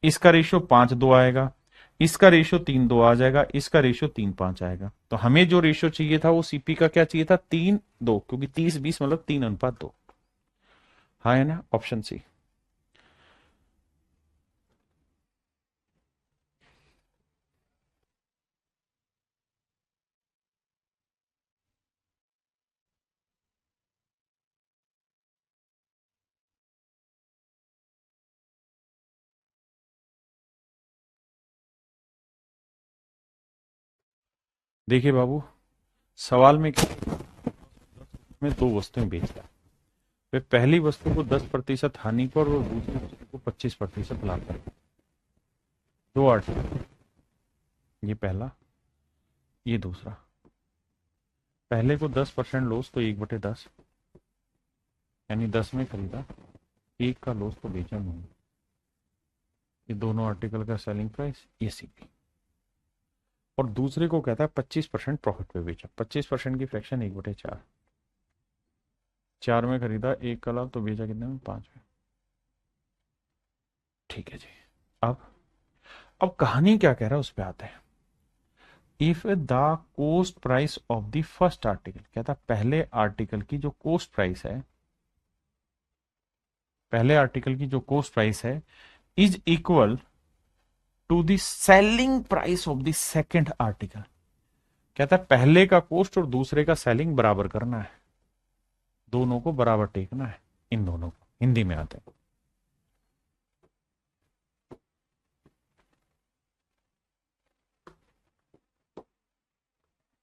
इसका रेशियो 5:2 आएगा, इसका रेशियो 3:2 आ जाएगा, इसका रेशियो 3:5 आएगा। तो हमें जो रेशियो चाहिए था वो सीपी का क्या चाहिए था 3:2, क्योंकि 30-20 मतलब 3:2। हाँ है ना, ऑप्शन सी। देखिए बाबू, सवाल में में दो वस्तुएं बेचता है, वे पहली वस्तु को 10% हानि पर और दूसरी वस्तु को 25% लाभ पर। दो आर्टिकल, ये पहला ये दूसरा, पहले को 10% लॉस तो 1/10, यानी 10 में खरीदा, एक का लॉस तो बेचा नहीं। ये दोनों आर्टिकल का सेलिंग प्राइस, ये सीपी। और दूसरे को कहता है 25% प्रॉफिट पे बेचा, 25% की फ्रैक्शन 1/4, 4 में खरीदा, एक का लाभ तो बेचा कितने में 5 में। ठीक है जी। अब कहानी क्या कह रहा है उस पर आते हैं। If the coast price of the first article, कहता पहले आर्टिकल की जो कोस्ट प्राइस है, पहले आर्टिकल की जो कोस्ट प्राइस है is equal to the selling price of the second article. कहता है पहले का कोस्ट और दूसरे का सेलिंग बराबर करना है, दोनों को बराबर टेकना है, इन दोनों को हिंदी में आते हैं।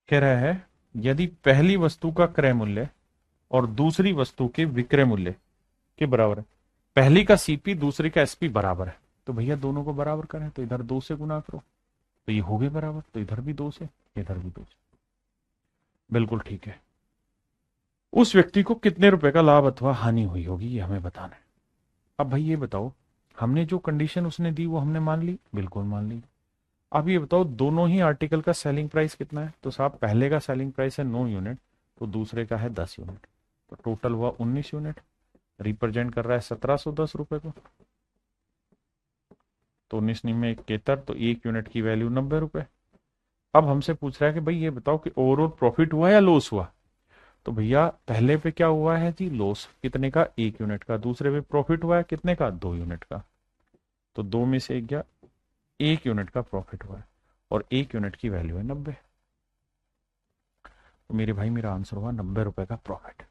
कह रहा है यदि पहली वस्तु का क्रय मूल्य और दूसरी वस्तु के विक्रय मूल्य के बराबर है, पहली का सीपी दूसरे का एसपी बराबर है, तो भैया दोनों को बराबर करें, तो इधर 2 से गुना करो, तो ये हो गए बराबर, तो इधर भी 2 से, इधर भी 2 से। बिल्कुल ठीक है। उस व्यक्ति को कितने रुपए का लाभ अथवा हानि हुई होगी ये हमें बताना है। अब भाई ये बताओ, हमने जो कंडीशन उसने दी वो हमने मान ली, बिल्कुल मान ली। अब ये बताओ दोनों ही आर्टिकल का सेलिंग प्राइस कितना है। तो साहब पहले का सेलिंग प्राइस है 9 यूनिट, तो दूसरे का है 10 यूनिट, तो टोटल हुआ 19 यूनिट, रिप्रेजेंट कर रहा है 1710 रुपए को। तो 19 में 71, तो 1 यूनिट की वैल्यू 90 रुपए। अब हमसे पूछ रहा है कि भाई ये बताओ कि ओवरऑल प्रॉफिट हुआ या लॉस हुआ। तो भैया पहले पे क्या हुआ है जी, लॉस कितने का 1 यूनिट का, दूसरे पे प्रॉफिट हुआ है कितने का 2 यूनिट का। तो 2 में से 1 गया, 1 यूनिट का प्रॉफिट हुआ है और 1 यूनिट की वैल्यू है 90। तो मेरे भाई मेरा आंसर हुआ 90 रुपए का प्रॉफिट।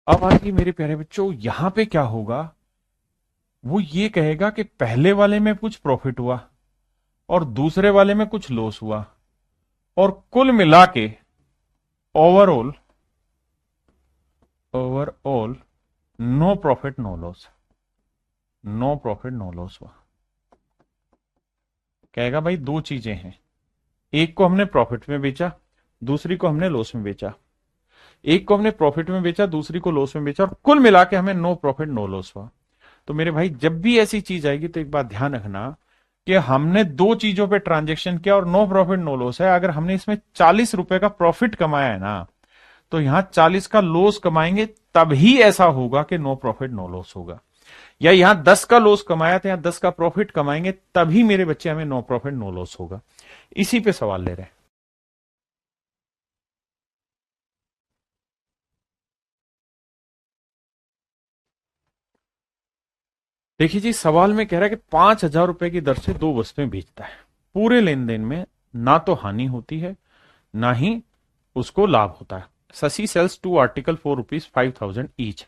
अब आगे मेरे प्यारे बच्चों यहां पे क्या होगा, वो ये कहेगा कि पहले वाले में कुछ प्रॉफिट हुआ और दूसरे वाले में कुछ लॉस हुआ और कुल मिला के overall overall no profit no loss, no profit no loss हुआ। कहेगा भाई दो चीजें हैं, एक को हमने प्रॉफिट में बेचा, दूसरी को हमने लॉस में बेचा। एक को हमने प्रॉफिट में बेचा, दूसरी को लॉस में बेचा और कुल मिला के हमें नो प्रॉफिट नो लॉस हुआ। तो मेरे भाई जब भी ऐसी चीज आएगी तो एक बात ध्यान रखना कि हमने दो चीजों पे ट्रांजेक्शन किया और नो प्रॉफिट नो लॉस है। अगर हमने इसमें 40 रुपए का प्रॉफिट कमाया है ना, तो यहां 40 का लॉस कमाएंगे तभी ऐसा होगा कि नो प्रॉफिट नो लॉस होगा। या यहां 10 का लॉस कमाया तो यहां 10 का प्रॉफिट कमाएंगे तभी मेरे बच्चे हमें नो प्रॉफिट नो लॉस होगा। इसी पे सवाल ले रहे हैं। देखिए जी, सवाल में कह रहा है कि 5,000 रुपए की दर से दो वस्तुएं बेचता है, पूरे लेन देन में ना तो हानि होती है ना ही उसको लाभ होता है। Shashi sells two article for ₹5,000 each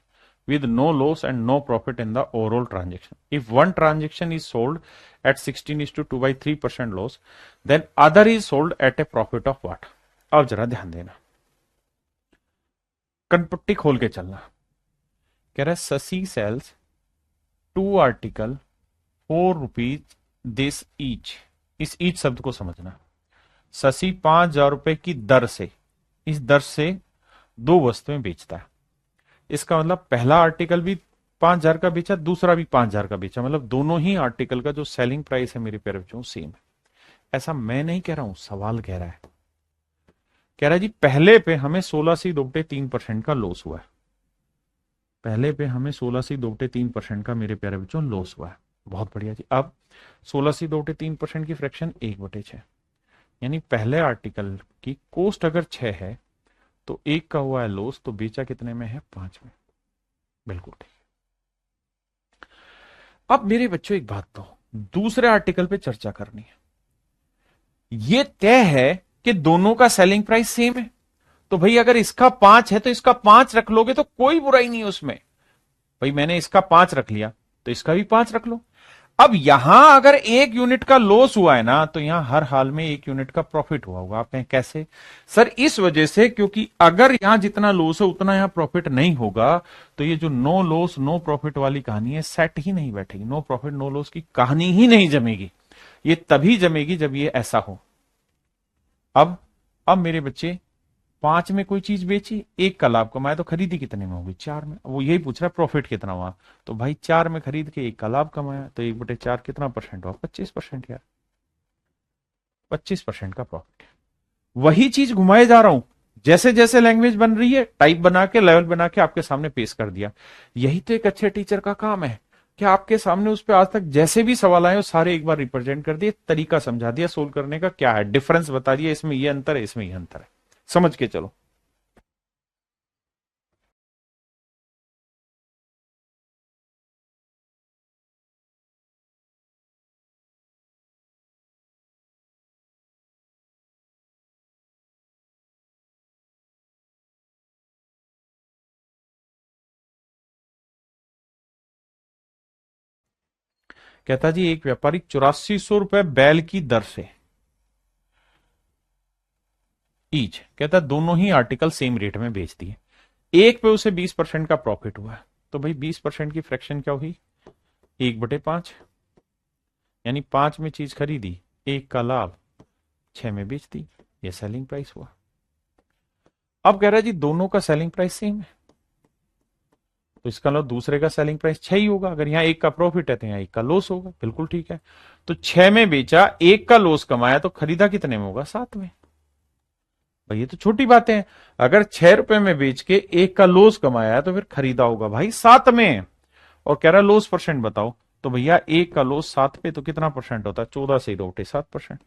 with no loss and no profit in the overall transaction. If one transaction is sold at 16:2/3% loss, then other is sold at a profit of what? अब जरा ध्यान देना, कनपट्टी खोल के चलना। कह रहा है Shashi sells two article ₹4 this each. इस ईच शब्द को समझना। शशि 5,000 रुपए की दर से, इस दर से दो वस्तुएं बेचता है। इसका मतलब पहला आर्टिकल भी 5,000 का बेचा, दूसरा भी 5,000 का बेचा, मतलब दोनों ही आर्टिकल का जो सेलिंग प्राइस है मेरे प्यारे बच्चों सेम है। ऐसा मैं नहीं कह रहा हूं, सवाल कह रहा है। कह रहा है जी पहले पे हमें 16.3% का लॉस हुआ है, पहले पे हमें 16.3% का मेरे प्यारे बच्चों लॉस हुआ है। बहुत बढ़िया जी। अब 16.3% की फ्रैक्शन 1/6, यानी पहले आर्टिकल की कॉस्ट अगर 6 है तो 1 का हुआ है लॉस, तो बेचा कितने में है? 5 में। बिल्कुल ठीक। अब मेरे बच्चों एक बात तो दूसरे आर्टिकल पे चर्चा करनी है। ये तय है कि दोनों का सेलिंग प्राइस सेम है, तो भाई अगर इसका 5 है तो इसका 5 रख लोगे तो कोई बुराई नहीं है उसमें। भाई मैंने इसका 5 रख लिया तो इसका भी 5 रख लो। अब यहां अगर 1 यूनिट का लॉस हुआ है ना, तो यहां हर हाल में 1 यूनिट का प्रॉफिट हुआ होगा। आप कहें कैसे सर? इस वजह से क्योंकि अगर यहां जितना लॉस है उतना यहां प्रॉफिट नहीं होगा, तो ये जो नो लॉस नो प्रॉफिट वाली कहानी है सेट ही नहीं बैठेगी। नो प्रॉफिट नो लॉस की कहानी ही नहीं जमेगी। ये तभी जमेगी जब ये ऐसा हो। अब मेरे बच्चे 5 में कोई चीज बेची, 1 का लाभ कमाया, तो खरीदी कितने में होगी? 4 में। वो यही पूछ रहा है प्रॉफिट कितना हुआ, तो भाई 4 में खरीद के 1 का लाभ कमाया, तो 1/4 कितना परसेंट हुआ? 25% यार, 25% का प्रॉफिट। वही चीज घुमाए जा रहा हूं, जैसे जैसे लैंग्वेज बन रही है टाइप बना के लेवल बना के आपके सामने पेश कर दिया। यही तो एक अच्छे टीचर का काम है कि आपके सामने उस पर आज तक जैसे भी सवाल आए वो सारे एक बार रिप्रेजेंट कर दिए, तरीका समझा दिया, सोल्व करने का क्या है, डिफरेंस बता दिया, इसमें ये अंतर है, इसमें ये अंतर है, समझ के चलो। कहता जी एक व्यापारी 8400 रुपए बैल की दर से ईच, कहता दोनों ही आर्टिकल सेम रेट में बेच दिए, एक पे उसे 20% का प्रॉफिट हुआ है, तो भाई 20% की फ्रैक्शन क्या हुई? 1/5, यानी 5 में चीज खरीदी, 1 का लाभ, 6 में बेच दी, ये सेलिंग प्राइस हुआ। अब कह रहा है जी दोनों का सेलिंग प्राइस सेम है, तो इसका मतलब दूसरे का सेलिंग प्राइस 6 ही होगा। अगर यहाँ 1 का प्रॉफिट है तो यहाँ 1 का लॉस होगा। बिल्कुल ठीक है। तो 6 में बेचा, 1 का लॉस कमाया, तो खरीदा कितने में होगा? 7 में। भाई ये तो छोटी बात है। अगर 6 रुपए में बेच के 1 का लॉस कमाया तो फिर खरीदा होगा भाई 7 में। और कह रहा लॉस परसेंट बताओ, तो भैया 1 का लॉस 7 पे तो कितना परसेंट होता है? 14 से 2/7%।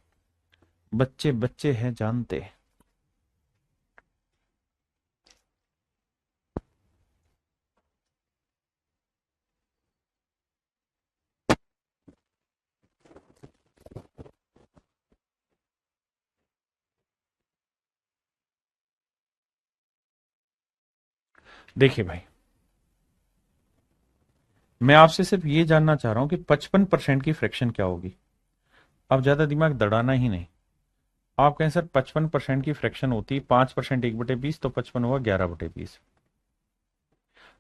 बच्चे बच्चे हैं जानते। देखिए भाई, मैं आपसे सिर्फ ये जानना चाह रहा हूं कि 55% की फ्रैक्शन क्या होगी। अब ज्यादा दिमाग दड़ाना ही नहीं। आप कहें सर 55% की फ्रैक्शन होती है 5% 1/20, तो 55 हुआ 11/20।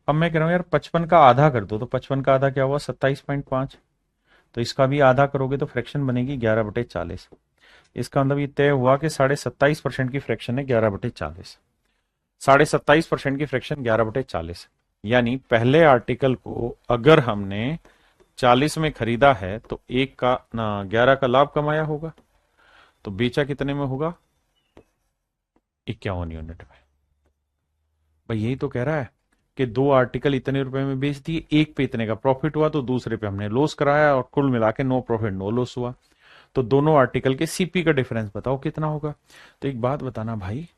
अब मैं कह रहा हूं यार 55 का आधा कर दो, तो 55 का आधा क्या हुआ 27.5। तो इसका भी आधा करोगे तो फ्रैक्शन बनेगी 11/40। इसका मतलब ये तय हुआ कि 27.5% की फ्रैक्शन है 11/40। 27.5% की फ्रैक्शन 11/40, यानी पहले आर्टिकल को अगर हमने 40 में खरीदा है तो एक का ना 11 का लाभ कमाया होगा, तो बेचा कितने में होगा 51 यूनिट में। भाई यही तो कह रहा है कि दो आर्टिकल इतने रुपए में बेच दिए, एक पे इतने का प्रॉफिट हुआ तो दूसरे पे हमने लॉस कराया, और कुल मिला के नो प्रॉफिट नो लॉस हुआ। तो दोनों आर्टिकल के सीपी का डिफरेंस बताओ कितना होगा। तो एक बात बताना भाई,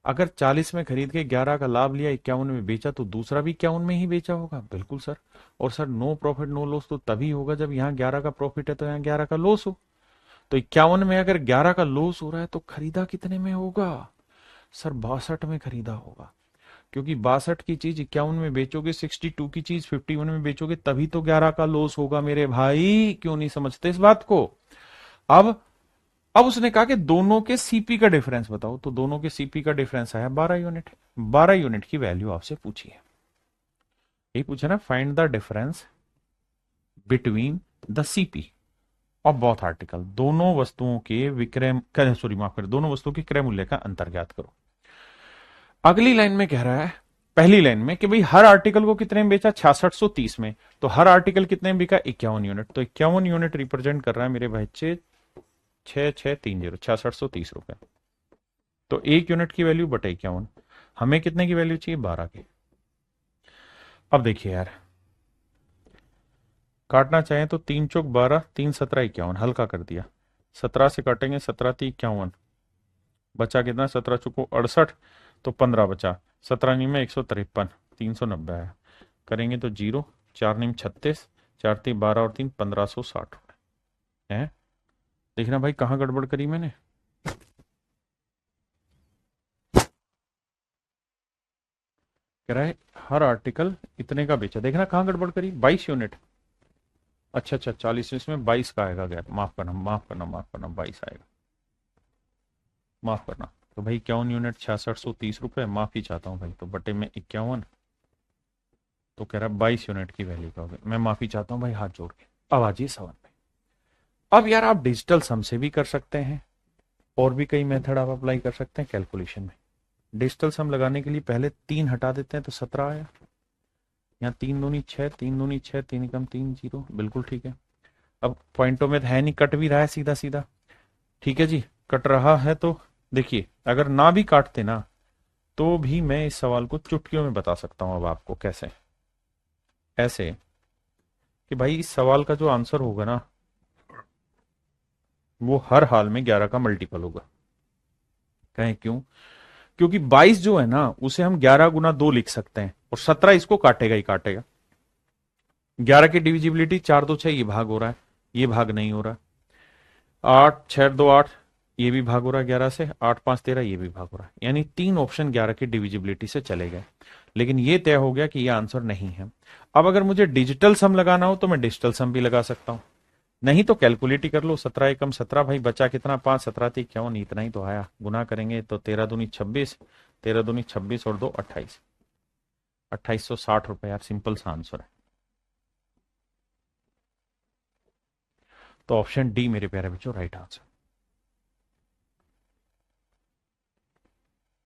अगर 40 में खरीद के 11 का लाभ लिया, 51 में बेचा, तो दूसरा भी 51 में ही बेचा होगा। बिल्कुल सर। और sir no profit no loss तो तभी होगा जब यहाँ 11 का प्रॉफिट है तो यहाँ 11 का लॉस हो। तो 51 में अगर 11 का लॉस हो रहा है तो खरीदा कितने में होगा सर, 62 में खरीदा होगा। क्योंकि 62 की चीज 51 में बेचोगे, 62 की चीज 51 में बेचोगे, तभी तो 11 का लॉस होगा मेरे भाई। क्यों नहीं समझते इस बात को। अब अब उसने कहा कि दोनों के सीपी का डिफरेंस बताओ, तो दोनों के सीपी का डिफरेंस आया 12 यूनिट। 12 यूनिट की वैल्यू आपसे पूछी है, यही पूछा ना, find the difference between the CP of both article. दोनों वस्तुओं के विक्रय, सॉरी माफ कर, दोनों वस्तुओं के क्रय मूल्य का अंतर ज्ञात करो। अगली लाइन में कह रहा है, पहली लाइन में, कि भाई हर आर्टिकल को कितने में बेचा 6630 में, तो हर आर्टिकल कितने में बिका 51 यूनिट। तो 51 यूनिट रिप्रेजेंट कर रहा है मेरे बच्चे 6630, 6630 रुपए। तो एक यूनिट की वैल्यू बटे 51, हमें कितने की वैल्यू चाहिए 12 की। अब देखिए यार, काटना चाहें तो 3 चौक 12, 3 17 51, हल्का कर दिया। 17 से काटेंगे, 17 3 51, बचा कितना 17 चौको 68, तो 15 बचा। 17 नी में 153, 390 है। करेंगे तो 0, 4 नीम 36, 4 3 12 और 3 1560 है। देखना भाई कहां गड़बड़ करी मैंने। कह रहा है हर आर्टिकल इतने का बेचा, देखना कहां गड़बड़ करी, 22 यूनिट। अच्छा अच्छा, 40, इसमें 22 का आएगा गैप, माफ करना माफ करना माफ करना, 22 आएगा, माफ करना। तो भाई 51 यूनिट 6630 रुपए, माफी चाहता हूँ भाई, तो बटे में 51, तो कह रहा है 22 यूनिट की वैल्यू का होगा। मैं माफी चाहता हूँ भाई हाथ जोड़ के। अब आ जाइए सवाल पे। अब यार आप डिजिटल सम से भी कर सकते हैं, और भी कई मेथड आप अप्लाई कर सकते हैं कैलकुलेशन में। डिजिटल सम लगाने के लिए पहले 3 हटा देते हैं तो 17 आया। यहाँ 3 दूनी 6, 3 दूनी 6, 3 एकम 3 0, बिल्कुल ठीक है। अब पॉइंटों में है नहीं, कट भी रहा है सीधा सीधा, ठीक है जी, कट रहा है। तो देखिए अगर ना भी काटते ना, तो भी मैं इस सवाल को चुटकियों में बता सकता हूं। अब आपको कैसे, ऐसे कि भाई इस सवाल का जो आंसर होगा ना, वो हर हाल में 11 का मल्टीपल होगा। कहें क्यों? क्योंकि 22 जो है ना, उसे हम 11 × 2 लिख सकते हैं, और 17 इसको काटेगा ही काटेगा। 11 की डिविजिबिलिटी 4 2 6, ये भाग हो रहा है, ये भाग नहीं हो रहा। 8 6 2 8, ये भी भाग हो रहा है 11 से। 8 5 13, ये भी भाग हो रहा है। यानी 3 ऑप्शन 11 की डिविजिबिलिटी से चले गए, लेकिन ये तय हो गया कि ये आंसर नहीं है। अब अगर मुझे डिजिटल सम लगाना हो तो मैं डिजिटल सम भी लगा सकता हूं, नहीं तो कैलकुलेट ही कर लो। 17 एकम 17, भाई बचा कितना 5, 17 3 51, इतना ही तो आया। गुना करेंगे तो 13 दूनी 26, 13 दूनी 26 और 2 28, 2860 रुपए यार, सिंपल सा आंसर है। तो ऑप्शन डी मेरे प्यारे बच्चों राइट आंसर।